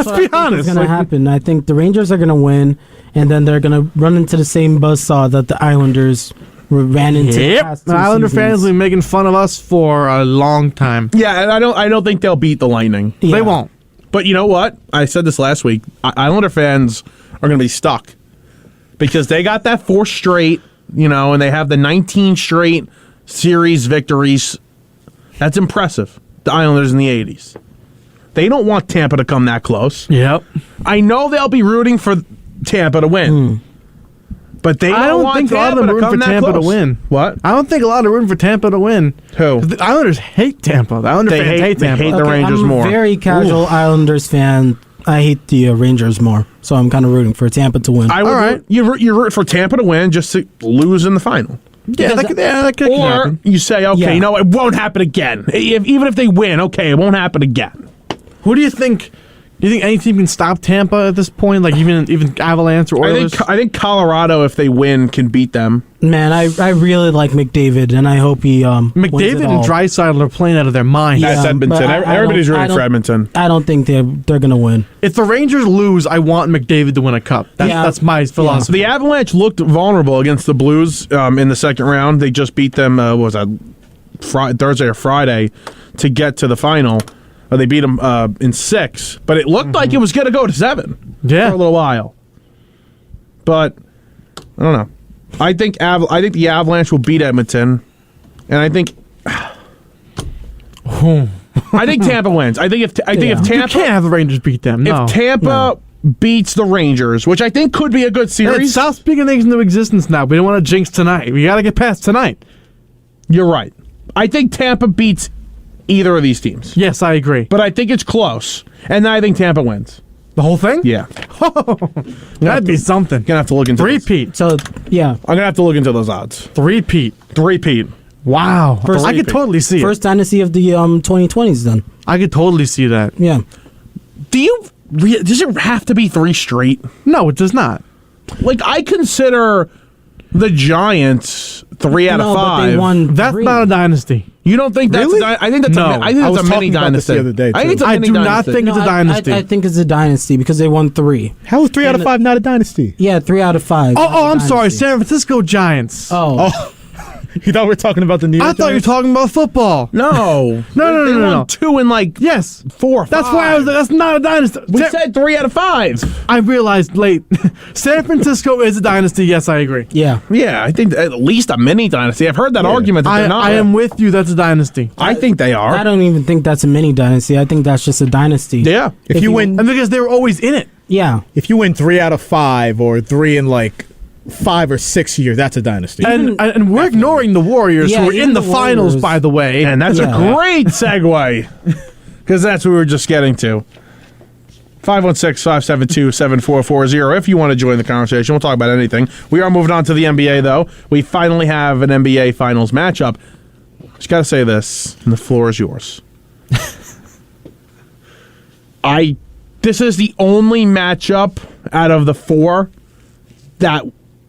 is going to happen. I think the Rangers are going to win, and then they're going to run into the same buzzsaw that the Islanders ran into. Yep. The Islander fans have been making fun of us for a long time. Yeah, and I don't think they'll beat the Lightning. Yeah. They won't. But you know what? I said this last week. Islander fans are going to be stuck because they got that 4 straight, and they have the 19 straight series victories. That's impressive. The Islanders in the 80s. They don't want Tampa to come that close. Yep. I know they'll be rooting for Tampa to win. But they don't want think Tampa a lot of them to come for Tampa close. to win. What? I don't think a lot of rooting for Tampa to win. Who? The Islanders hate Tampa. The Islander fans hate Tampa. They hate the Rangers more. I'm a very casual Islanders fan. I hate the Rangers more, so I'm kind of rooting for Tampa to win. All right. You root for Tampa to win just to lose in the final. Yeah, that could happen. You say, okay, it won't happen again. Even if they win, okay, it won't happen again. Who do you think? Do you think any team can stop Tampa at this point? Like even Avalanche or Oilers? I think Colorado, if they win, can beat them. Man, I really like McDavid, and I hope he McDavid and Draisaitl are playing out of their minds. That's Edmonton. Everybody's rooting for Edmonton. I don't think they're going to win. If the Rangers lose, I want McDavid to win a cup. That's my philosophy. The Avalanche looked vulnerable against the Blues in the second round. They just beat them, Thursday or Friday, to get to the final. They beat them in 6, but it looked like it was going to go to 7 for a little while. But I don't know. I think the Avalanche will beat Edmonton, and I think Tampa wins. I think if Tampa, you can't have the Rangers beat them. No. If Tampa beats the Rangers, which I think could be a good series. Stop speaking things into existence now. We don't want to jinx tonight. We got to get past tonight. You're right. I think Tampa beats either of these teams. Yes, I agree. But I think it's close. And I think Tampa wins. The whole thing? Yeah. That'd be something. Gonna have to look into Three-peat. So, yeah. I'm gonna have to look into those odds. Three-peat. Wow. I could totally see it. First dynasty of the 2020s done. I could totally see that. Yeah. Does it have to be 3 straight? No, it does not. Like, I consider the Giants 3 out of 5. But they won That's 3. not a dynasty. You don't think that's Really? I think that's No. I think I that's was a mini talking about this dynasty. the other day, I think it's too. a I mini do not dynasty. think it's a dynasty. I think it's a dynasty because they won 3. How is 3 out of 5 not a dynasty? Yeah, 3 out of 5. Oh, I'm sorry. San Francisco Giants. Oh. You thought we were talking about the New York I thought you were Giants? talking about football. No. No. They won 2 in like Yes. 4 or 5. That's why I was like, that's not a dynasty. We said 3 out of 5. I realized late. San Francisco is a dynasty. Yes, I agree. Yeah. Yeah, I think at least a mini dynasty. I've heard that argument that they're not. I am with you. That's a dynasty. I think they are. I don't even think that's a mini dynasty. I think that's just a dynasty. Yeah. If you win, And because they were always in it. Yeah. if you win 3 out of 5 or 3 in like 5 or 6 years, that's a dynasty. And we're ignoring the Warriors, Yeah, who were in even the the finals, Warriors. by the way. And that's Yeah. a great segue. Because that's what we were just getting to. 516-572-7440 if you want to join the conversation. We'll talk about anything. We are moving on to the NBA, though. We finally have an NBA Finals matchup. Just got to say this, and the floor is yours. This is the only matchup out of the 4 that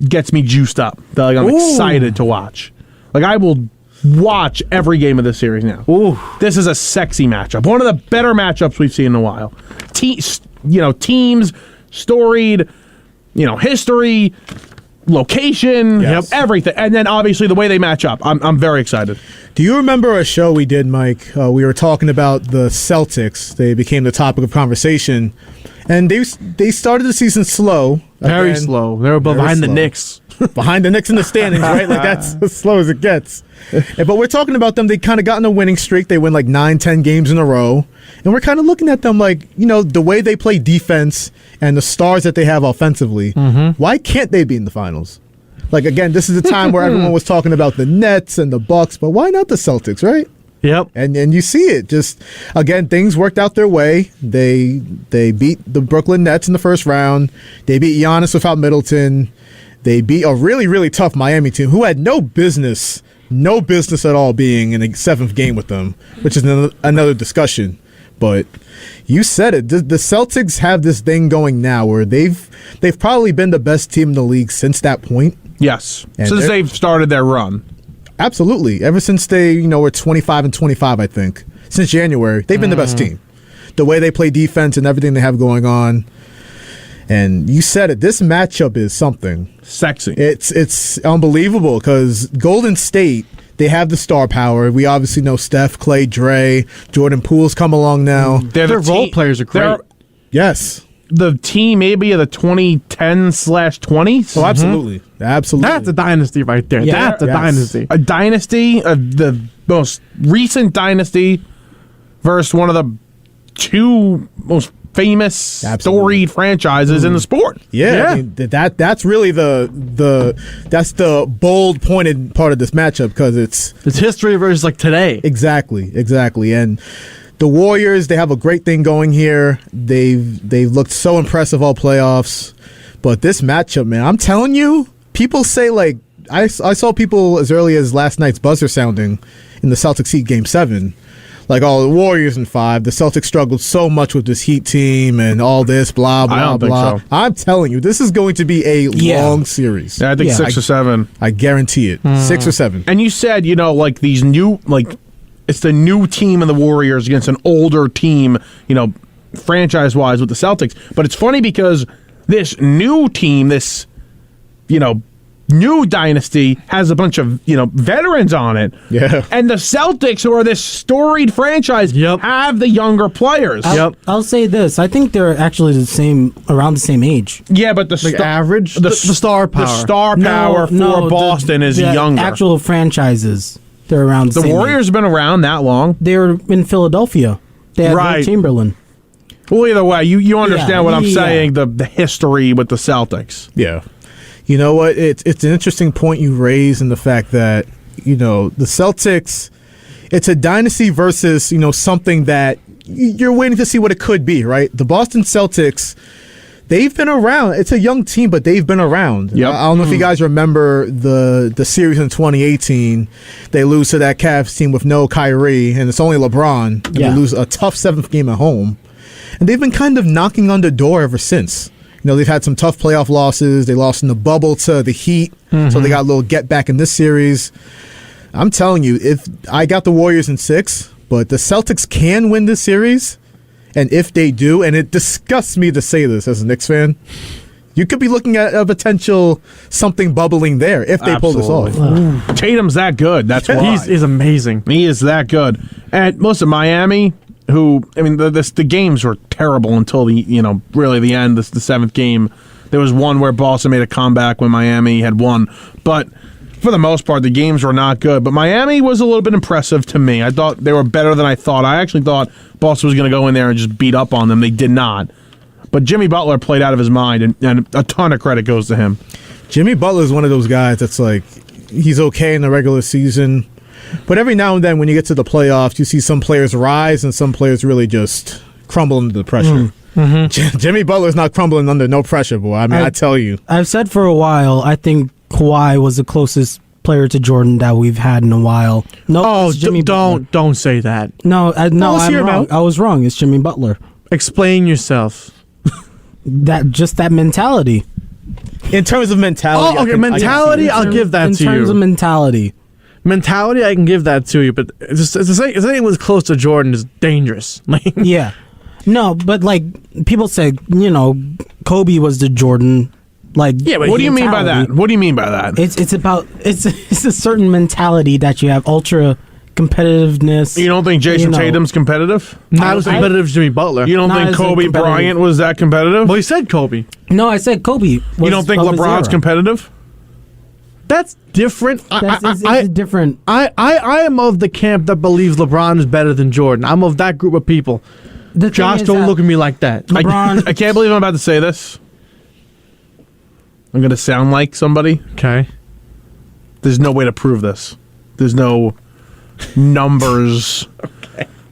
gets me juiced up. That I'm excited to watch. Like, I will watch every game of this series now. Ooh. This is a sexy matchup. One of the better matchups we've seen in a while. Teams, storied, history, location, Yes. everything. And then obviously the way they match up. I'm very excited. Do you remember a show we did, Mike? We were talking about the Celtics. They became the topic of conversation. And they started the season slow. Very Again, slow. They were behind the slow. Knicks. Behind the Knicks in the standings, right? Like, that's as slow as it gets. But we're talking about them. They kind of got in a winning streak. They win like 9-10 games in a row. And we're kind of looking at them like, the way they play defense and the stars that they have offensively. Why can't they be in the finals? Like, again, this is a time where everyone was talking about the Nets and the Bucks, but why not the Celtics, right? Yep. And you see it. Just, again, things worked out their way. They beat the Brooklyn Nets in the first round. They beat Giannis without Middleton. They beat a really, really tough Miami team who had no business at all being in a 7th game with them, which is another discussion. But you said it. The Celtics have this thing going now where they've probably been the best team in the league since that point. Yes. And Since they've started their run. Absolutely. Ever since they, were 25-25, I think. Since January, they've been the best team. The way they play defense and everything they have going on. And you said it. This matchup is something. Sexy. It's unbelievable because Golden State, they have the star power. We obviously know Steph, Clay, Dre, Jordan Poole's come along now. Their role players are great. They're Yes. the team maybe of the 2010/20s. Oh, absolutely. Absolutely. That's a dynasty right there. Yeah. That's a Yes. dynasty. A dynasty, the most recent dynasty versus one of the 2 most famous, Absolutely. storied franchises in the sport. Yeah, I mean, that's really that's the bold pointed part of this matchup because it's history versus like today. exactly. And the Warriors, they have a great thing going here. They've looked so impressive all playoffs, but this matchup, man, I'm telling you, people say like I saw people as early as last night's buzzer sounding in the Celtics Heat Game 7. Like, the Warriors in 5. The Celtics struggled so much with this Heat team and all this, blah, blah, I don't blah. think so. I'm telling you, this is going to be a long series. Yeah, I think 6 or 7. I guarantee it. 6 or 7. And you said, like these new, like, it's the new team in the Warriors against an older team, franchise-wise with the Celtics. But it's funny because this new team, this, new dynasty has a bunch of, veterans on it. Yeah. And the Celtics, who are this storied franchise, have the younger players. I'll say this. I think they're actually around the same age. Yeah, but the average? The star power. The star power for Boston is the younger. Actual franchises, they're around the same Warriors have been around that long. They're in Philadelphia. They had Will Chamberlain. Well, either way, you understand what I'm saying, the history with the Celtics. Yeah. You know what? It's an interesting point you raise in the fact that, the Celtics, it's a dynasty versus, something that you're waiting to see what it could be, right? The Boston Celtics, they've been around. It's a young team, but they've been around. Yep. I don't know if you guys remember the series in 2018. They lose to that Cavs team with no Kyrie, and it's only LeBron. And they lose a tough 7th game at home. And they've been kind of knocking on the door ever since. They've had some tough playoff losses. They lost in the bubble to the Heat, so they got a little get back in this series. I'm telling you, if I got the Warriors in 6, but the Celtics can win this series, and if they do, and it disgusts me to say this as a Knicks fan, you could be looking at a potential something bubbling there if they pull this off. Tatum's that good. That's why. He's amazing. He is that good. And most of Miami, the games were terrible until really the end, the 7th game. There was one where Boston made a comeback when Miami had won. But for the most part, the games were not good. But Miami was a little bit impressive to me. I thought they were better than I thought. I actually thought Boston was going to go in there and just beat up on them. They did not. But Jimmy Butler played out of his mind, and a ton of credit goes to him. Jimmy Butler is one of those guys that's like, he's okay in the regular season. But every now and then when you get to the playoffs, you see some players rise and some players really just crumble under the pressure. Jimmy Butler's not crumbling under no pressure, boy. I tell you. I've said for a while, I think Kawhi was the closest player to Jordan that we've had in a while. No, Jimmy Butler. Don't say that. No, I'm wrong. I was wrong. It's Jimmy Butler. Explain yourself. That mentality. In terms of mentality. Oh, okay, mentality, I'll give that to you. In terms of mentality. Mentality, I can give that to you, but if anything was close to Jordan is dangerous. Yeah. No, but people say, Kobe was the Jordan. What do you mean by that? What do you mean by that? It's a certain mentality that you have, ultra competitiveness. You don't think Jason Tatum's competitive? Not as competitive as Jimmy Butler. You don't think Kobe Bryant was that competitive? Well, he said Kobe. No, I said Kobe. You don't think LeBron's competitive? That's different. It's different. I am of the camp that believes LeBron is better than Jordan. I'm of that group of people. Josh, don't look at me like that. LeBron, I can't believe I'm about to say this. I'm going to sound like somebody. Okay. There's no way to prove this. There's no numbers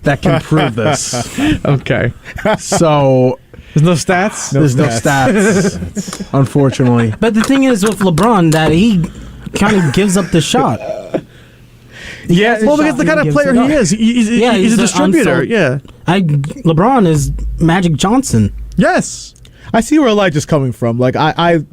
that can prove this. Okay. So there's no stats? There's no stats, unfortunately. But the thing is with LeBron that he kind of gives up the shot. Well, because the kind of player he is. He's a distributor. LeBron is Magic Johnson. Yes. I see where Elijah's coming from. I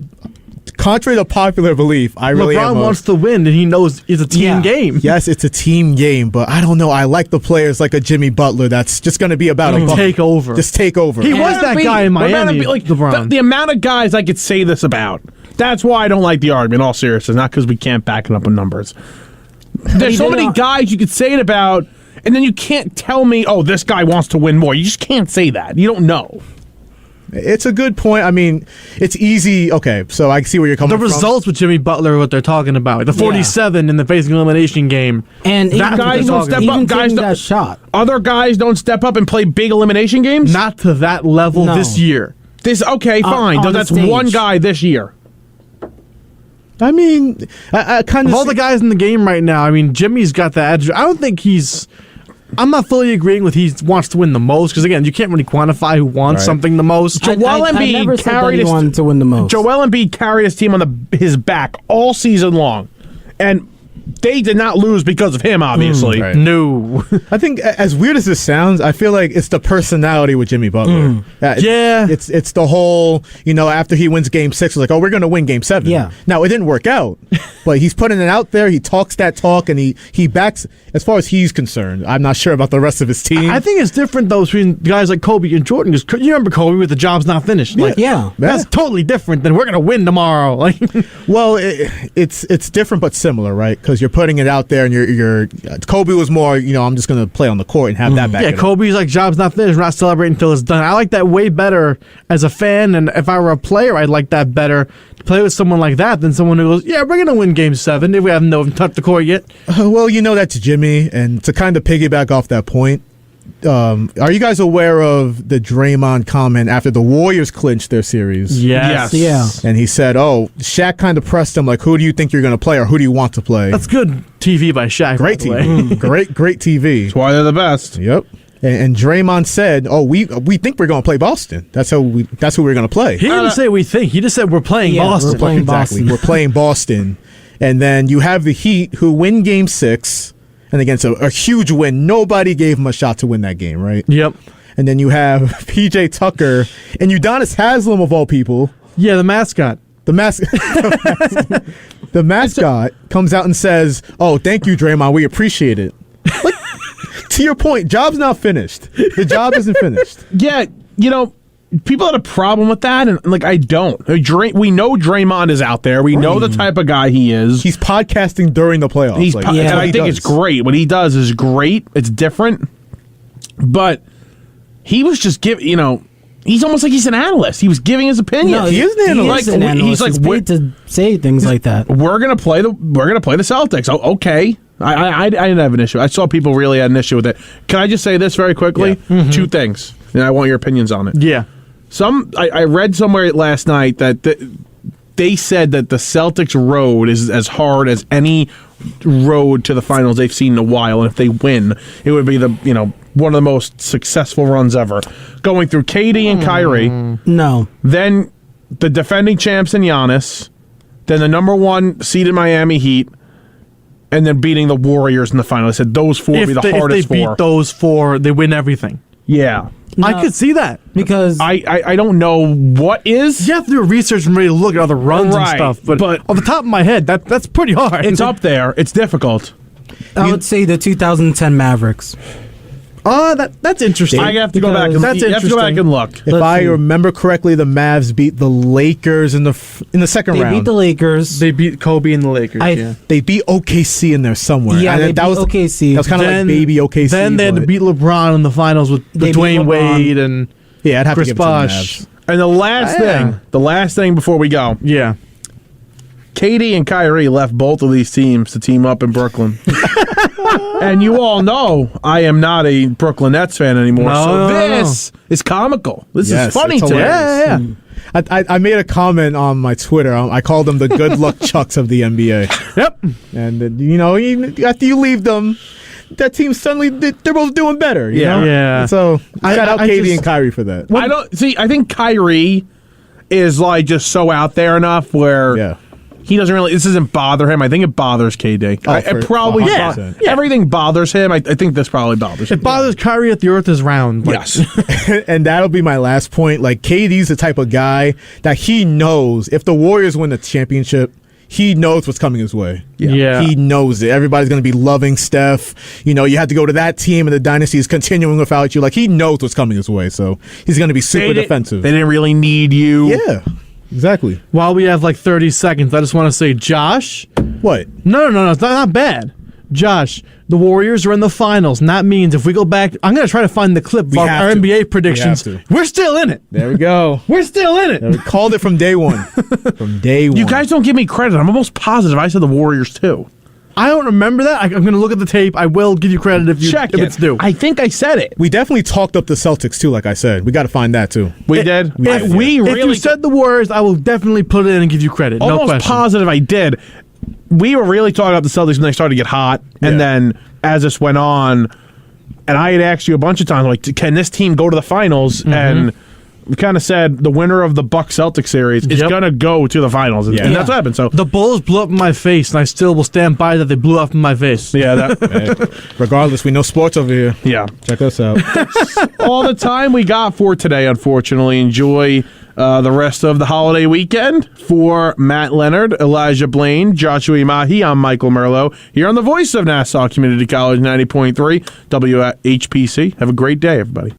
contrary to popular belief, LeBron wants to win, and he knows it's a team game. Yes, it's a team game, but I don't know. I like the players like a Jimmy Butler that's just going to be about a take over. Just take over. He was that guy in Miami. LeBron. The amount of guys I could say this about. That's why I don't like the argument, in all seriousness, not because we can't back it up with numbers. There's so many guys you could say it about, and then you can't tell me, oh, this guy wants to win more. You just can't say that. You don't know. It's a good point. I mean, it's easy. Okay, so I see where you're coming from. The results with Jimmy Butler are what they're talking about. The 47 in the facing elimination game. And guys don't step up. Guys that shot. Other guys don't step up and play big elimination games? Not to that level this year. Okay, fine. That's one guy this year. I mean, I kind of... Of all the guys in the game right now, I mean, Jimmy's got the edge. I don't think he's... I'm not fully agreeing with he wants to win the most, because again, you can't really quantify who wants something the most. Joel Embiid carried his wanted to win the most. Joel Embiid carried his team on his back all season long, and they did not lose because of him, obviously. Right. No. I think, as weird as this sounds, I feel like it's the personality with Jimmy Butler. It's the whole, after he wins Game 6, it's like, oh, we're going to win Game 7. Yeah. Now, it didn't work out, but he's putting it out there. He talks that talk, and he backs, as far as he's concerned. I'm not sure about the rest of his team. I think it's different, though, between guys like Kobe and Jordan, because you remember Kobe with the job's not finished. That's totally different than we're going to win tomorrow. Well, it's different but similar, right? Because you're putting it out there, and you're Kobe was more, I'm just going to play on the court and have that back. Yeah, Kobe's like, job's not finished. We're not celebrating until it's done. I like that way better as a fan, and if I were a player, I'd like that better to play with someone like that than someone who goes, yeah, we're going to win Game 7 if we haven't touched the court yet. Well, that's Jimmy, and to kind of piggyback off that point, Are you guys aware of the Draymond comment after the Warriors clinched their series? Yes. Yeah. And he said, Shaq kind of pressed him, like, who do you think you're going to play or who do you want to play? That's good TV by Shaq. Great TV. Great TV. That's why they're the best. Yep. And Draymond said, we think we're going to play Boston. That's who we're going to play. He didn't say we think. He just said we're playing Boston. We're playing Boston. We're playing Boston. And then you have the Heat who win Game 6. And against a huge win, nobody gave him a shot to win that game, right? Yep. And then you have P.J. Tucker and Udonis Haslem, of all people. Yeah, the mascot. The mascot comes out and says, thank you, Draymond. We appreciate it. Like, to your point, job's not finished. The job isn't finished. Yeah, people had a problem with that, and I don't. We know Draymond is out there. We know the type of guy he is. He's podcasting during the playoffs. And I think it's great. What he does is great. It's different. But he was just he's almost like he's an analyst. He was giving his opinion. No, he is an analyst. He's paid to say things like that. We're gonna play the Celtics. Oh, okay. I didn't have an issue. I saw people really had an issue with it. Can I just say this very quickly? Yeah. Mm-hmm. 2 things, and I want your opinions on it. Yeah. I read somewhere last night that they said that the Celtics road is as hard as any road to the finals they've seen in a while, and if they win, it would be one of the most successful runs ever. Going through KD and Kyrie. No. Then the defending champs in Giannis. Then the number 1 seed in Miami Heat. And then beating the Warriors in the final. I said those 4 would be the hardest 4. If they beat those 4, they win everything. Yeah. No, I could see that. Because I don't know what is. You have to do research and really look at other runs and stuff. But on the top of my head, that's pretty hard. It's up there. It's difficult. I would say the 2010 Mavericks. That's interesting. I have to go back. You have to go back and look. If I remember correctly, the Mavs beat the Lakers in the second round. They beat the Lakers. They beat Kobe and the Lakers. They beat OKC in there somewhere. Yeah, they beat OKC. That was kind of like baby OKC. Then they had to beat LeBron in the finals with Dwayne Wade and I'd have Chris to give it to the Bosh. Mavs. And the last thing before we go. Yeah. KD and Kyrie left both of these teams to team up in Brooklyn. And you all know I am not a Brooklyn Nets fan anymore. This is comical. This is funny today. Yeah. I made a comment on my Twitter. I called them the good luck Chucks of the NBA. Yep. And, after you leave them, that team suddenly, they're both doing better. You know? Yeah. So, shout out KD and Kyrie for that. I think Kyrie is just so out there enough where he doesn't really, this doesn't bother him. I think it bothers KD. It probably everything bothers him. I think this probably bothers him. It bothers Kyrie if the earth is round. Yes. And that'll be my last point. KD's the type of guy that he knows if the Warriors win the championship, he knows what's coming his way. Yeah. He knows it. Everybody's going to be loving Steph. You had to go to that team and the dynasty is continuing without you. He knows what's coming his way. So he's going to be super defensive. They didn't really need you. Yeah. Exactly. While we have 30 seconds, I just want to say, Josh. What? No. It's not bad. Josh, the Warriors are in the finals, and that means if we go back, I'm going to try to find the clip of our NBA predictions. We're still in it. There we go. We're still in it. We called it from day one. From day one. You guys don't give me credit. I'm almost positive I said the Warriors too. I don't remember that. I'm going to look at the tape. I will give you credit if it's due. I think I said it. We definitely talked up the Celtics too, like I said. We got to find that too. We did. If you said the Warriors, I will definitely put it in and give you credit. Almost no question. Positive I did. We were really talking about the Celtics when they started to get hot, and then as this went on, and I had asked you a bunch of times, can this team go to the finals? Mm-hmm. And we kind of said the winner of the Bucks-Celtics series is going to go to the finals. And that's what happened. So the Bulls blew up in my face, and I still will stand by that they blew up in my face. Yeah. Regardless, we know sports over here. Yeah. Check us out. All the time we got for today, unfortunately. Enjoy the rest of the holiday weekend. For Matt Leonard, Elijah Blain, Joshua Umahi, I'm Michael Merlo, here on the voice of Nassau Community College 90.3 WHPC. Have a great day, everybody.